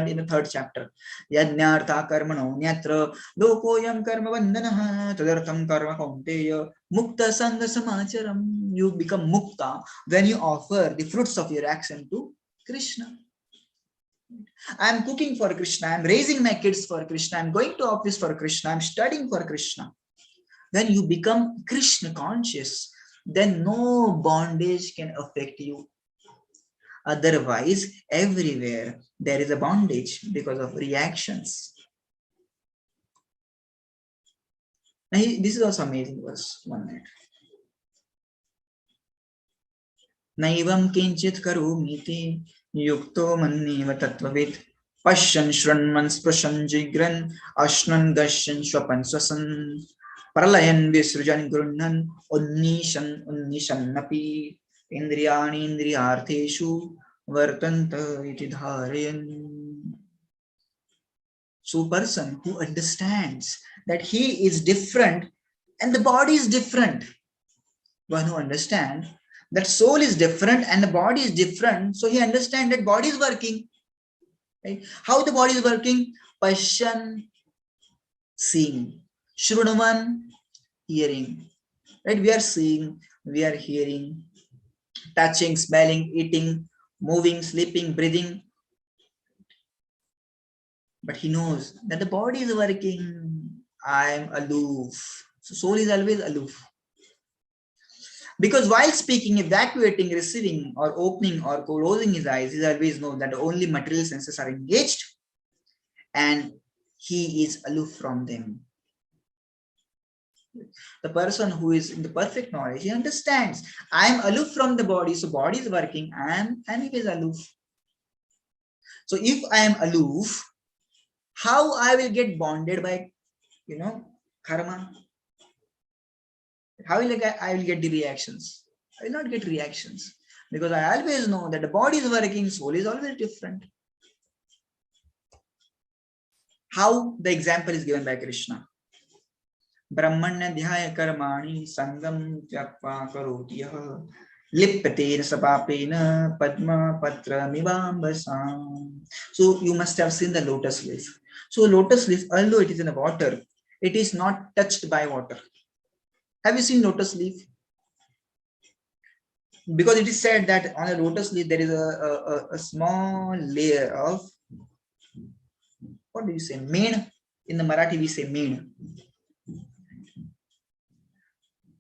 in the 3rd chapter. Yajnartha karmano nyatra lokoyam karma vandanaha tadartham karma kaunteya mukta sangha samacharam. You become mukta when you offer the fruits of your action to Krishna. I am cooking for Krishna, I am raising my kids for Krishna, I am going to office for Krishna, I am studying for Krishna. When you become Krishna conscious, then no bondage can affect you. Otherwise, everywhere there is a bondage because of reactions. Now, this is also amazing verse. 1 minute. Naivam kinchit karomiti yukto manneva tattvavid Pashyan shranman sprashan jigran ashnan gashyan shwapan swasan Pralayan visrujan grunnan unnishan napi Indriyani indriyartheshu vartanta iti dharayan. So person who understands that he is different and the body is different, one who understands that soul is different and the body is different, so he understands that body is working. Right? How the body is working? Pashan, seeing. Shrunavan, hearing. Right? We are seeing, we are hearing, touching, smelling, eating, moving, sleeping, breathing. But he knows that the body is working. I am aloof. So soul is always aloof. Because while speaking, evacuating, receiving, or opening or closing his eyes, he always knows that only material senses are engaged and he is aloof from them. The person who is in the perfect knowledge, he understands, I am aloof from the body, so body is working, I am anyways aloof. So if I am aloof, how I will get bonded by, karma? How will I will get the reactions? I will not get reactions because I always know that the body is working, soul is always different. How the example is given by Krishna. Brahmanya dhyaya karmani sangam tyakva karoti yaha lipatena sapapena padma patra mivambasam. So you must have seen the lotus leaf. So lotus leaf, although it is in the water, it is not touched by water. Have you seen lotus leaf? Because it is said that on a lotus leaf there is a small layer of, what do you say, main? In the Marathi we say main.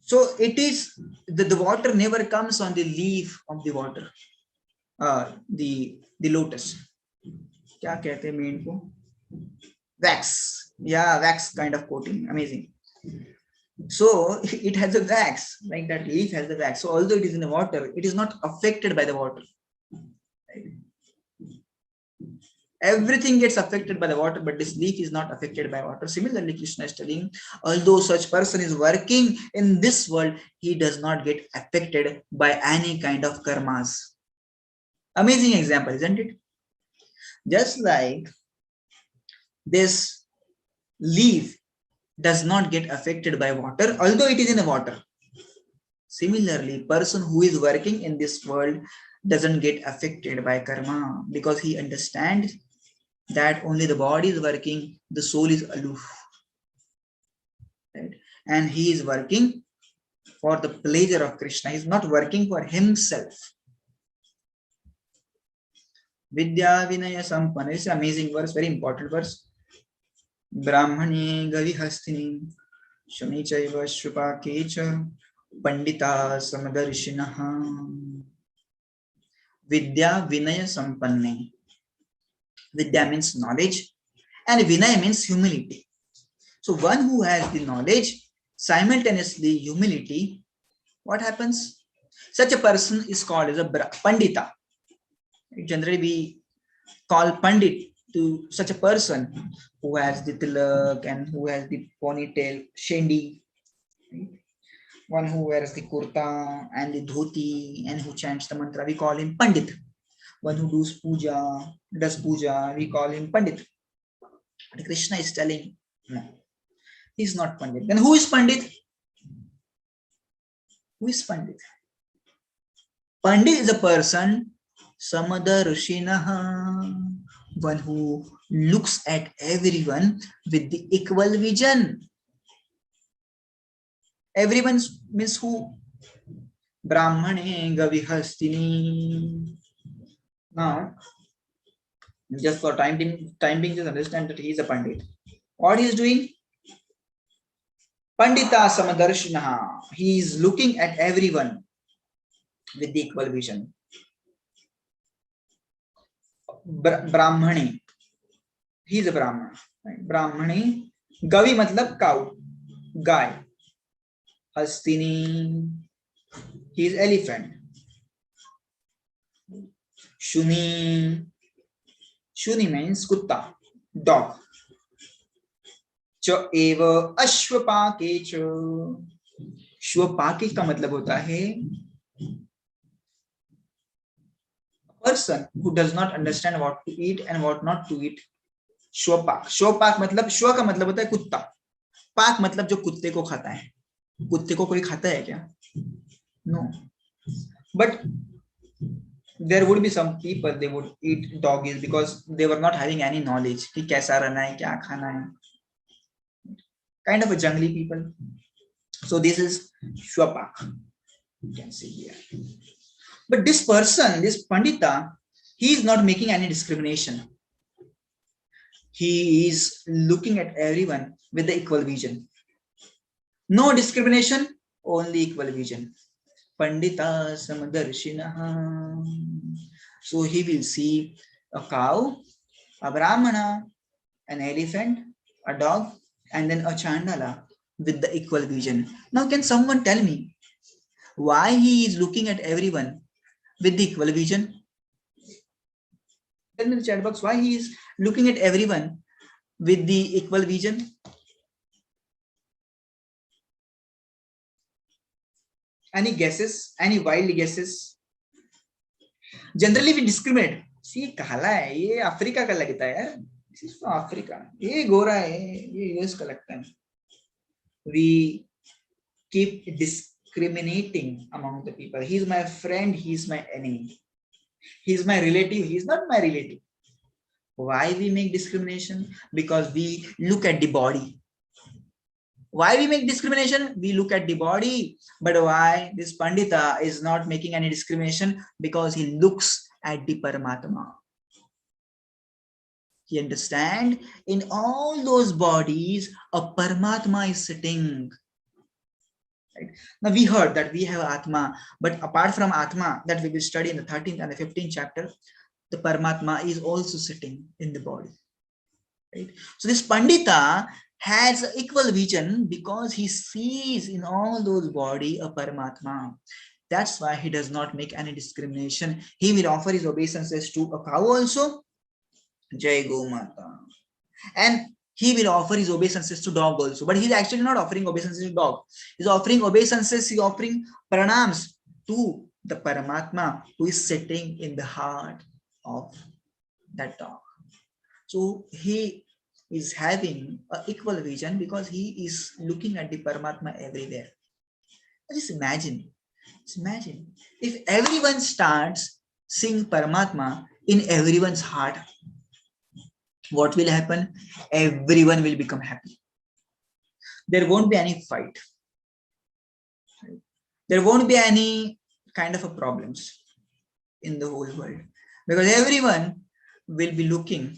So it is the water never comes on the leaf of the water, the lotus. क्या कहते हैं main को? Wax. Yeah, wax kind of coating. Amazing. So it has a wax, like that leaf has the wax. So although it is in the water, it is not affected by the water. Right? Everything gets affected by the water, but this leaf is not affected by water. Similarly, Krishna is telling, although such person is working in this world, he does not get affected by any kind of karmas. Amazing example, isn't it? Just like this leaf does not get affected by water, although it is in the water. Similarly, person who is working in this world doesn't get affected by karma because he understands that only the body is working, the soul is aloof. Right? And he is working for the pleasure of Krishna. He is not working for himself. Vidya Vinaya Sampanna. This is an amazing verse, very important verse. Brahmani Gavi Hastini Shuni Chaiva Shrupakecha Pandita Samadarshinaha. Vidya Vinaya Sampanne. Vidya means knowledge and Vinaya means humility. So one who has the knowledge, simultaneously humility, what happens? Such a person is called as a Pandita. Generally we call Pandit to such a person who has the tilak and who has the ponytail, shendi, one who wears the kurta and the dhoti and who chants the mantra, we call him Pandit. One who does puja, we call him Pandit. But Krishna is telling, no, he is not Pandit. Then who is Pandit? Who is Pandit? Pandit is a person, Samadarshinaha, one who looks at everyone with the equal vision. Everyone means who? Brahmane Gavihastini. Now, just for time being, just understand that he is a Pandit. What he is doing? Pandita Samadarshinaha. He is looking at everyone with the equal vision. Brahmane. He is a Brahmana. Right? Brahmane. Gavi matlab cow. Guy. Hastini. He is elephant. Shuni. Shuni means kutta, dog. च एव अश्वपाके च. श्वपाके का मतलब होता है person who does not understand what to eat and what not to eat. श्वपाक. श्वपाक मतलब श्व का मतलब होता है कुत्ता. पाक मतलब जो कुत्ते को खाता है. कुत्ते को कोई खाता है क्या? No. But there would be some people they would eat doggies because they were not having any knowledge कि कैसा रहना है, क्या खाना है. Kind of a jungly people. So this is Shwapak. You can see here. But this person, this Pandita, he is not making any discrimination. He is looking at everyone with the equal vision. No discrimination, only equal vision. Pandita Samadarshinaha. So he will see a cow, a Brahmana, an elephant, a dog, and then a Chandala with the equal vision. Now, can someone tell me why he is looking at everyone with the equal vision? Tell me in the chat box why he is looking at everyone with the equal vision. Any guesses? Any wild guesses? Generally, we discriminate. See, काला है, ये Africa का लगता है यार. This is from Africa. ये गोरा है, ये यूएस का लगता है. We keep discriminating among the people. He's my friend, he's my enemy. He's my relative, he's not my relative. Why we make discrimination? Because we look at the body. Why we make discrimination? We look at the body. But why this Pandita is not making any discrimination? Because he looks at the Paramatma. He understands in all those bodies, a Paramatma is sitting. Right? Now we heard that we have Atma, but apart from Atma that we will study in the 13th and the 15th chapter, the Paramatma is also sitting in the body. Right? So this Pandita has equal vision because he sees in all those body a Paramatma. That's why he does not make any discrimination. He will offer his obeisances to a cow also. Jai Go Mata. And he will offer his obeisances to dog also. But he's actually not offering obeisances to dog. He's offering obeisances, he's offering pranams to the Paramatma who is sitting in the heart of that dog. So he is having an equal vision because he is looking at the Paramatma everywhere. Just imagine if everyone starts seeing Paramatma in everyone's heart, what will happen? Everyone will become happy. There won't be any fight. There won't be any kind of a problems in the whole world because everyone will be looking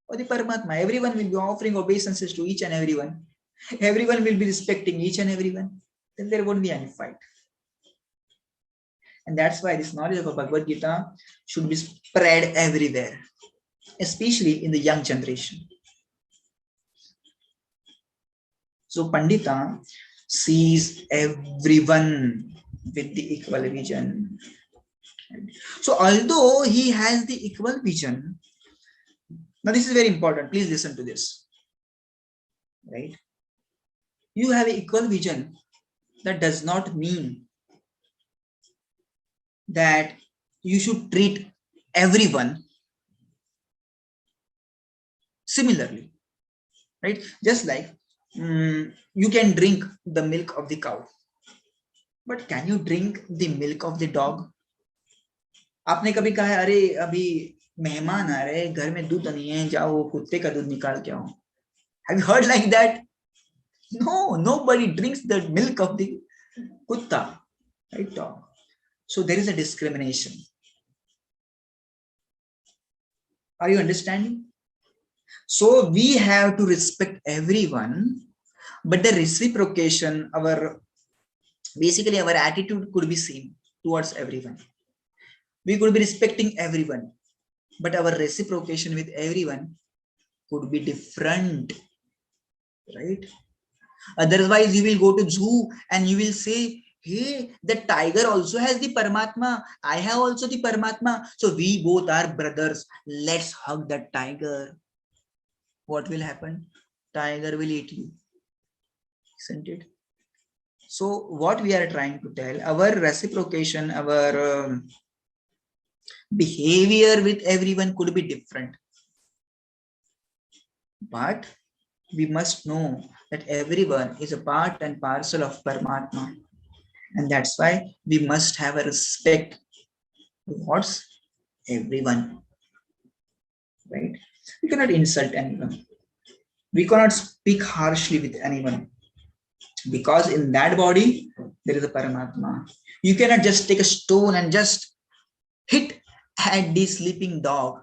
for the Paramatma. Everyone will be offering obeisances to each and everyone. Everyone will be respecting each and everyone. Then there won't be any fight. And that's why this knowledge of Bhagavad Gita should be spread everywhere, especially in the young generation. So Pandita sees everyone with the equal vision. So although he has the equal vision, now this is very important. Please listen to this. Right? You have an equal vision. That does not mean that you should treat everyone similarly. Right? Just like you can drink the milk of the cow, but can you drink the milk of the dog? आपने कभी कहा है अरे अभी मेहमान आ रहे घर में दूध नहीं है, जाओ कुत्ते का दूध निकाल के आओ? Have you heard like that? No, nobody drinks the milk of the kutta, right? Dog. So there is a discrimination. Are you understanding? So we have to respect everyone, but the reciprocation, basically our attitude could be same towards everyone. We could be respecting everyone, but our reciprocation with everyone could be different, right? Otherwise, you will go to zoo and you will say, hey, the tiger also has the Paramatma. I have also the Paramatma. So we both are brothers. Let's hug that tiger. What will happen? Tiger will eat you. Isn't it? So what we are trying to tell, our reciprocation, our behavior with everyone could be different. But we must know that everyone is a part and parcel of Paramatma. And that's why we must have a respect towards everyone. Right? We cannot insult anyone. We cannot speak harshly with anyone. Because in that body, there is a Paramatma. You cannot just take a stone and just hit at the sleeping dog.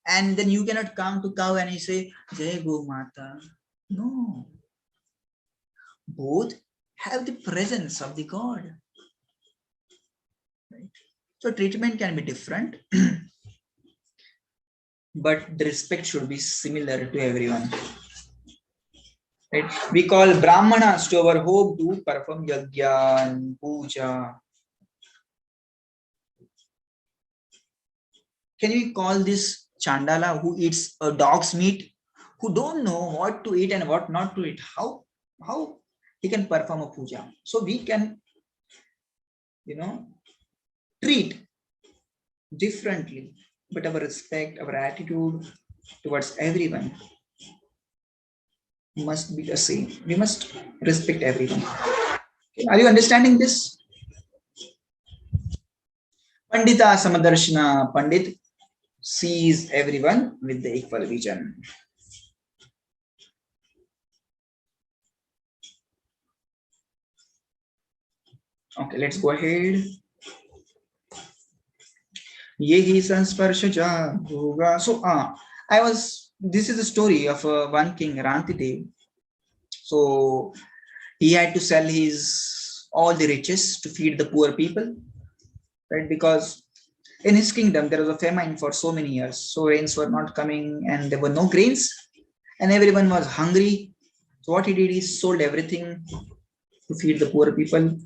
And then you cannot come to cow and you say, Jai Go Mata. No. Both have the presence of the God. Right? So treatment can be different, but the respect should be similar to everyone. Right? We call Brahmanas to our home to perform yajna and puja. Can we call this Chandala who eats a dog's meat, who don't know what to eat and what not to eat? How he can perform a puja? So we can, treat differently, but our respect, our attitude towards everyone must be the same. We must respect everyone. Okay, are you understanding this? Pandita Samadarshana, Pandit sees everyone with the equal vision. Okay, let's go ahead. Yehi sansparshaja bhoga. So, this is the story of one king, Rantidev. So, he had to sell his all the riches to feed the poor people, right? Because in his kingdom, there was a famine for so many years. So, rains were not coming and there were no grains and everyone was hungry. So, what he did, he sold everything to feed the poor people.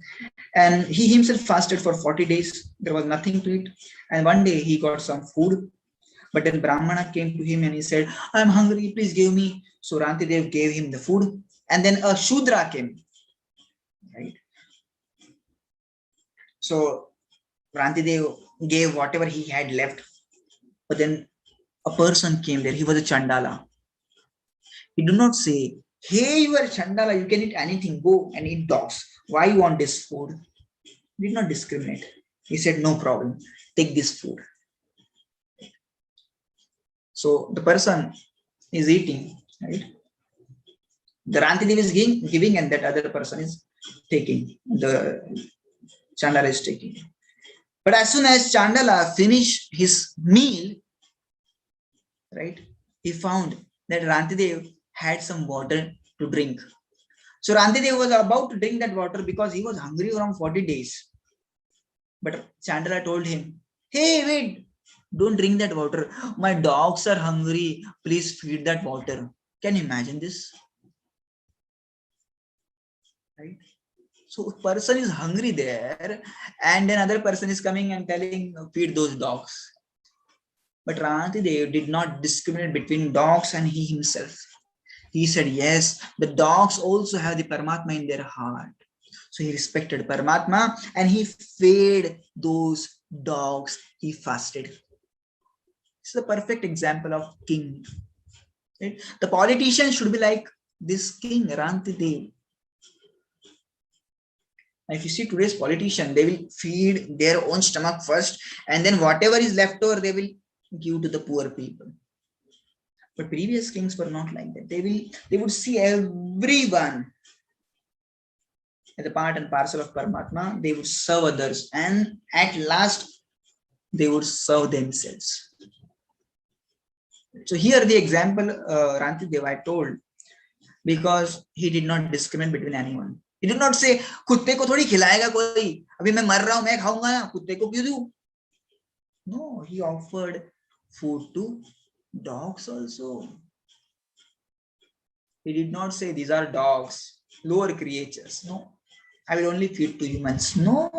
And he himself fasted for 40 days. There was nothing to eat. And one day he got some food. But then Brahmana came to him and he said, I'm hungry, please give me. So Rantidev gave him the food. And then a Shudra came. Right? So Rantidev gave whatever he had left. But then a person came there. He was a Chandala. He did not say, hey, you are a Chandala, you can eat anything. Go and eat dogs. Why you want this food? He did not discriminate. He said, no problem. Take this food. So the person is eating, right? The Rantidev is giving and that other person is taking. The Chandala is taking. But as soon as Chandala finished his meal, right, he found that Rantidev had some water to drink. So Rantidev was about to drink that water because he was hungry around 40 days. But Chandala told him, hey, wait, don't drink that water. My dogs are hungry. Please feed that water. Can you imagine this? Right? So a person is hungry there and another person is coming and telling, feed those dogs. But Rantidev did not discriminate between dogs and he himself. He said, yes, the dogs also have the Paramatma in their heart. So he respected Paramatma and he fed those dogs. He fasted. This is a perfect example of king. Right? The politician should be like this king, Rantidev. If you see today's politician, they will feed their own stomach first, and then whatever is left over, they will give to the poor people. But previous kings were not like that. They would see everyone as a part and parcel of Paramatma. They would serve others, and at last, they would serve themselves. So here the example Rantidev I told, because he did not discriminate between anyone. He did not say, कुत्ते को थोड़ी खिलाएगा कोई, अभी मैं मर रहा हूं, मैं खाऊंगा ना, कुत्ते को क्यों दूं? No, he offered food to dogs also. He did not say these are dogs, lower creatures. No, I will only feed to humans. No.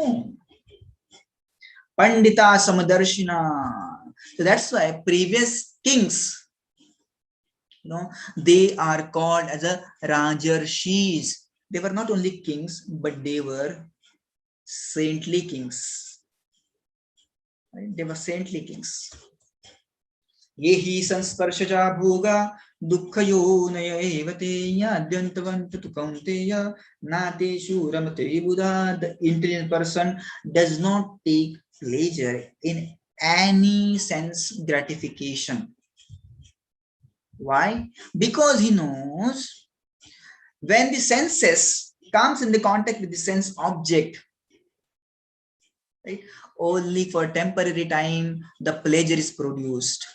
Pandita Samadarshina. So that's why previous kings, they are called as a Rajarshis. They were not only kings, but they were saintly kings. Right? They were saintly kings. Yehi sansparshja bhoga dukkhayo nayevate yadyantavanta tu kaunteya nateshu ramate buddha. The intelligent person does not take pleasure in any sense gratification. Why? Because he knows when the senses comes in the contact with the sense object, right, only for temporary time the pleasure is produced.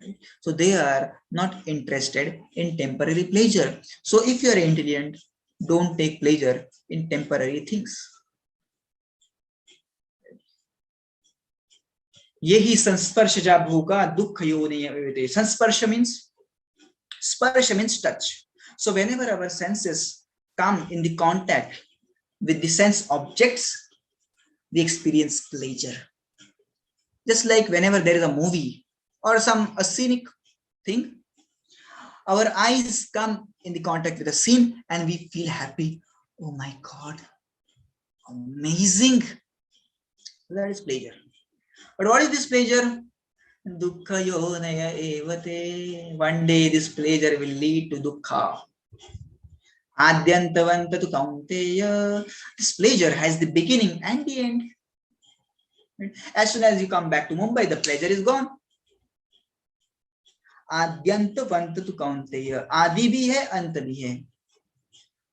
Right? So they are not interested in temporary pleasure. So if you are intelligent, don't take pleasure in temporary things. Yehi sansparshaja bhoga dukkha yoneyavate. Sansparsha means touch. So whenever our senses come in the contact with the sense objects, we experience pleasure. Just like whenever there is a movie or a scenic thing, our eyes come in the contact with the scene and we feel happy. Oh my God, amazing. That is pleasure. But what is this pleasure? Dukkha yonaya evate. One day this pleasure will lead to dukkha. Adyantavanta tu kaunteya. This pleasure has the beginning and the end. As soon as you come back to Mumbai, the pleasure is gone. Adyantavanta tu kaunteya. Adi bhi hai, ant bhi hai.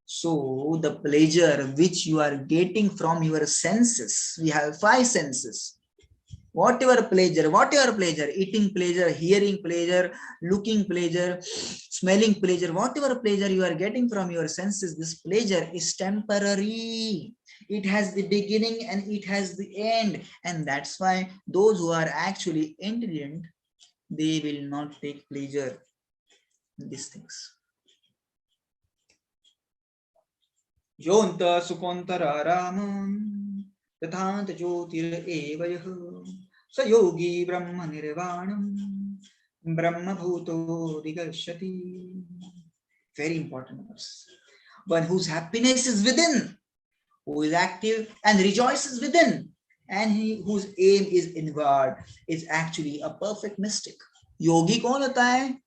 So the pleasure which you are getting from your senses, we have 5 senses. Whatever pleasure, eating pleasure, hearing pleasure, looking pleasure, smelling pleasure, whatever pleasure you are getting from your senses, this pleasure is temporary. It has the beginning and it has the end. And that's why those who are actually intelligent, they will not take pleasure in these things. Yonta sukontara ramam tathanta jyotir evayah sa yogi brahma nirvanam brahma bhuto digashyati. Very important verse. One whose happiness is within, who is active and rejoices within, and he whose aim is inward, is actually a perfect mystic. Yogi kaun hota hai?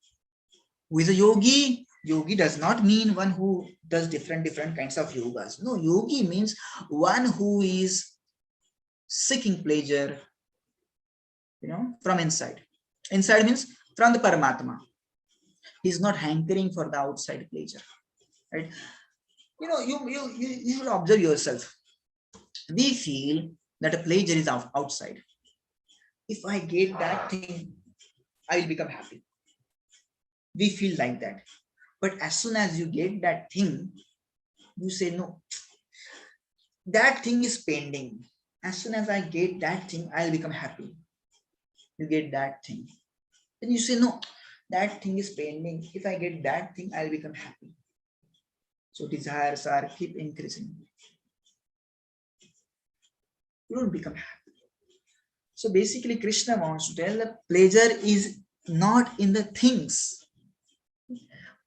Who is a yogi? Yogi does not mean one who does different kinds of yogas. No, yogi means one who is seeking pleasure, from inside. Inside means from the Paramatma. He's not hankering for the outside pleasure, right? You should observe yourself. We feel that a pleasure is outside. If I get that thing, I will become happy. We feel like that. But as soon as you get that thing, you say, no, that thing is pending. As soon as I get that thing, I'll become happy. You get that thing. Then you say, no, that thing is pending. If I get that thing, I'll become happy. So desires are keep increasing. You don't become happy. So basically, Krishna wants to tell that pleasure is not in the things.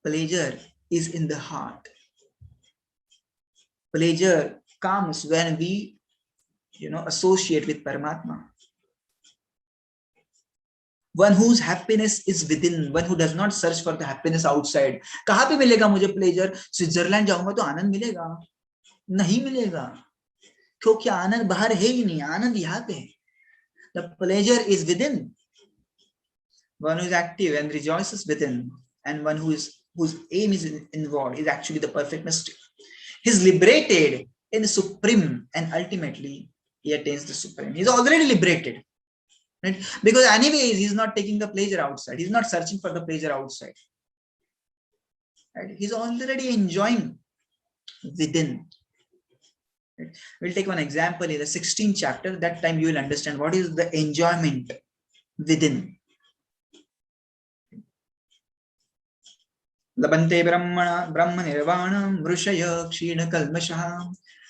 Pleasure is in the heart. Pleasure comes when we, associate with Paramatma. One whose happiness is within, one who does not search for the happiness outside. कहाँ पे मिलेगा मुझे pleasure? Switzerland जाऊंगा तो आनंद मिलेगा? नहीं मिलेगा, क्योंकि आनंद बाहर है ही नहीं, आनंद यहाँ पे है. The pleasure is within. One who is active and rejoices within, and one whose aim is inward, is actually the perfect mystic. He is liberated in the supreme, and ultimately he attains the supreme. He is already liberated. Right? Because anyways, he's not taking the pleasure outside. He's not searching for the pleasure outside. Right? He's already enjoying within. Right? We'll take one example in the 16th chapter. That time you will understand what is the enjoyment within. Labante Brahma Nirvanam Vrishaya Kshina Kalmasha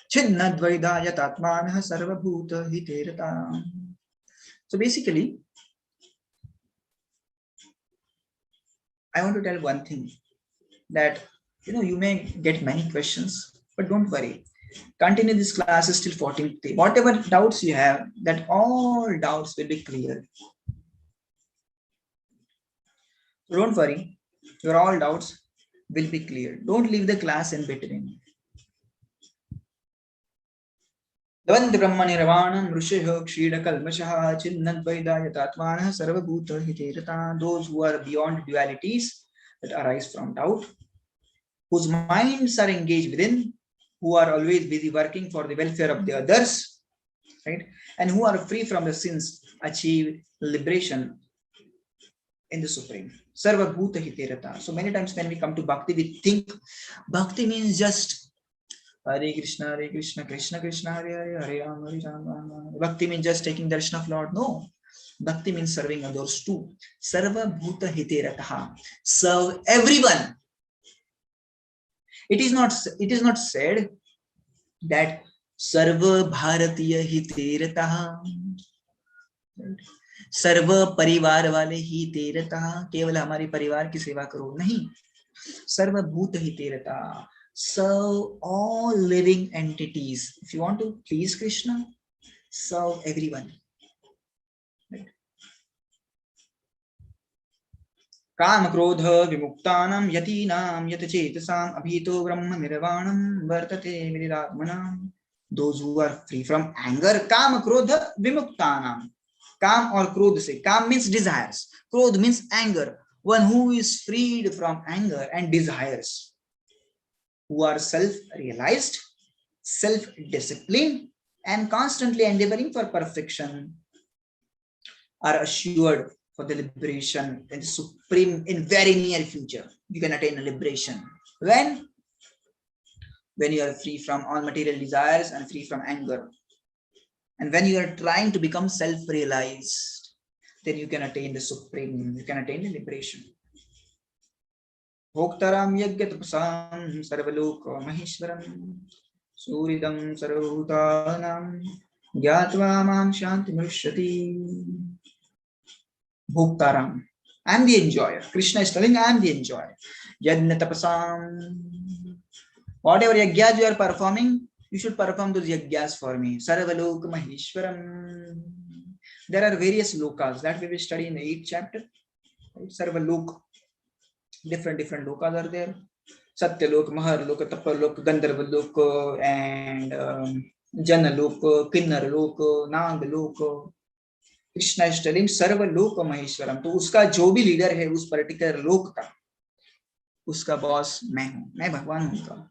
Chinnadvaida Yatatmanah Sarvabhuta Hiterata. So basically, I want to tell one thing, that you may get many questions, but don't worry. Continue this classes till 14th day. Whatever doubts you have, that all doubts will be cleared. So don't worry, your all doubts will be cleared. Don't leave the class in between. Dvand Brahma Nirvanam Rusheho Kshida Kalmashaha Chinnadvaida Yatatmanah Sarvabhuta Hiterata. Those who are beyond dualities that arise from doubt, whose minds are engaged within, who are always busy working for the welfare of the others, right? And who are free from the sins, achieve liberation in the Supreme. Sarva Bhuta Hiterata. So many times when we come to Bhakti, we think Bhakti means just Hare Krishna, Krishna Krishna, Hare Hare, Hare Ram, Hare Ram. Bhakti means just taking darshan of Lord. No. Bhakti means serving others too. Sarva Bhuta Hiterata. Serve everyone. It is not said that Sarva Bharatiya Hiterata. सर्व परिवार वाले ही तेरता, केवल हमारे परिवार की सेवा करो, नहीं, सर्वभूत ही तेरता, serve all living entities. If you want to please Krishna, serve everyone. Right? काम क्रोध विमुक्तानां यतीनां यतचेतसां अभीतो ब्रह्म निर्वाणं वर्तते विदितात्मनां. Those who are free from anger, काम क्रोध विमुक्तानां. Kam or krodh se. Kam means desires. Krodh means anger. One who is freed from anger and desires. Who are self-realized, self-disciplined, and constantly endeavoring for perfection, are assured for the liberation in the Supreme in very near future. You can attain a liberation. When? When you are free from all material desires and free from anger. And when you are trying to become self-realized, then you can attain the Supreme, you can attain the liberation. Bhoktaram yagyatapasam sarvaloka maheshwaram suridam sarvabhutanam gyatva mam shanti mrishyati. Bhoktaram. I am the enjoyer. Krishna is telling, I am the enjoyer. Yajnatapasam. Whatever yagyas you are performing, you should perform those yagyas for me. Sarvaloka Maheshwaram. There are various lokas that we will study in the 8th chapter. Sarvalok. Different lokas are there. Satyalok, Maharlok, Tapalok, Gandharvalok, and Janalok, Kinnarlok, Nangalok. Krishna is telling Sarvaloka Maheshwaram. तो उसका जो भी leader है उस particular लोक का, उसका boss मैं हूं, मैं भगवान हूं का,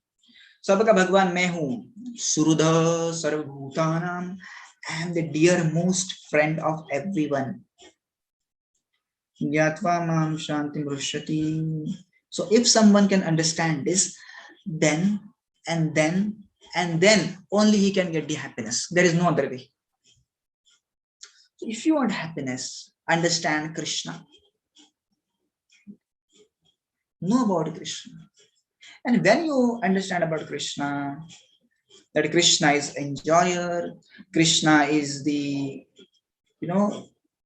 सबका भगवान मैं हूं. Surudha Sarvabhutanam. I am the dearmost friend of everyone. Gyatva mam shantim rushyati. So if someone can understand this, then only he can get the happiness. There is no other way. So if you want happiness, understand Krishna. Know about Krishna. And when you understand about Krishna, that Krishna is enjoyer, Krishna is the,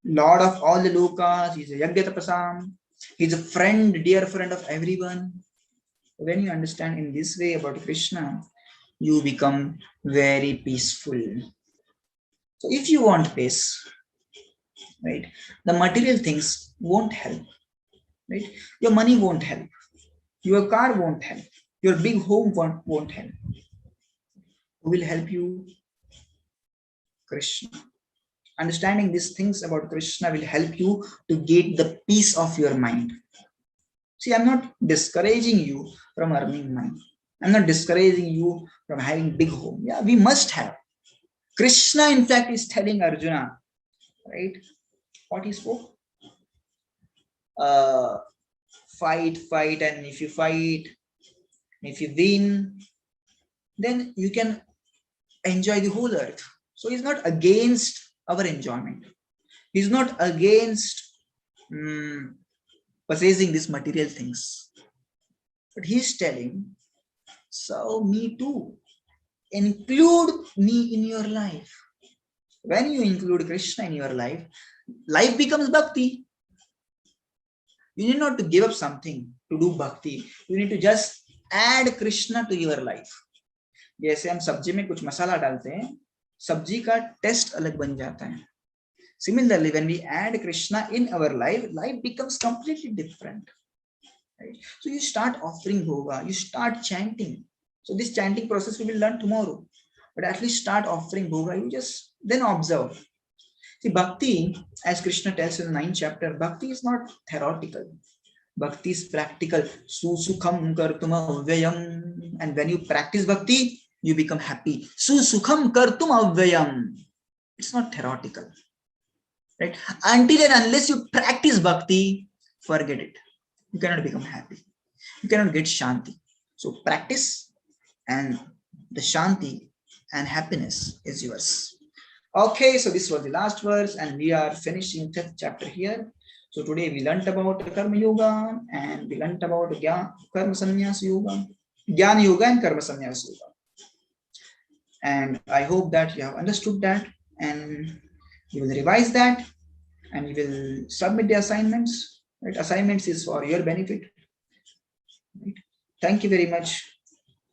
Lord of all the lokas, he's a Yagyatapasam, he's a friend, dear friend of everyone. When you understand in this way about Krishna, you become very peaceful. So if you want peace, right, the material things won't help, right? Your money won't help, your car won't help, your big home won't help. Who will help you? Krishna. Understanding these things about Krishna will help you to get the peace of your mind. See, I'm not discouraging you from earning money. I'm not discouraging you from having big home. Yeah, we must have. Krishna, in fact, is telling Arjuna, right? What he spoke? Fight, and if you fight, if you win, then you can enjoy the whole earth. So he's not against our enjoyment. He's not against possessing these material things. But he's telling, so me too. Include me in your life. When you include Krishna in your life, life becomes bhakti. You need not to give up something to do bhakti. You need to just add Krishna to your life. जैसे हम सब्जी में कुछ मसाला डालते हैं, सब्जी का test अलग बन जाता है. Similarly, when we add Krishna in our life, life becomes completely different. Right? So you start offering bhoga, you start chanting. So this chanting process we will learn tomorrow. But at least start offering bhoga. You just then observe. See, bhakti, as Krishna tells in the 9th chapter, bhakti is not theoretical. Bhakti is practical. Susukham kartum avyayam. And when you practice bhakti, you become happy. Susukham kartum avyayam. It's not theoretical. Right? Until and unless you practice bhakti, forget it. You cannot become happy. You cannot get shanti. So practice, and the shanti and happiness is yours. Okay, so this was the last verse, and we are finishing 5th chapter here. So today we learnt about Karma Yoga, and we learnt about Karma Sannyas Yoga, Jnana Yoga and Karma Sannyas Yoga. And I hope that you have understood that, and you will revise that, and you will submit the assignments. Right? Assignments is for your benefit. Right? Thank you very much.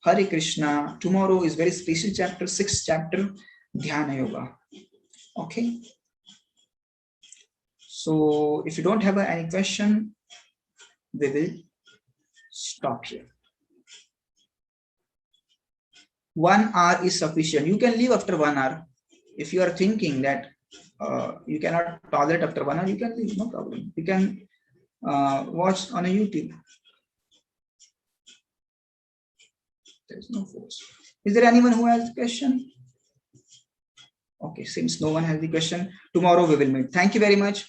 Hare Krishna. Tomorrow is very special chapter, 6th chapter, Dhyana Yoga. Okay. So if you don't have any question, we will stop here. 1 hour is sufficient. You can leave after 1 hour. If you are thinking that you cannot tolerate after 1 hour, you can leave, no problem. You can watch on a YouTube. There is no force. Is there anyone who has a question? Okay, since no one has the question, tomorrow we will meet. Thank you very much.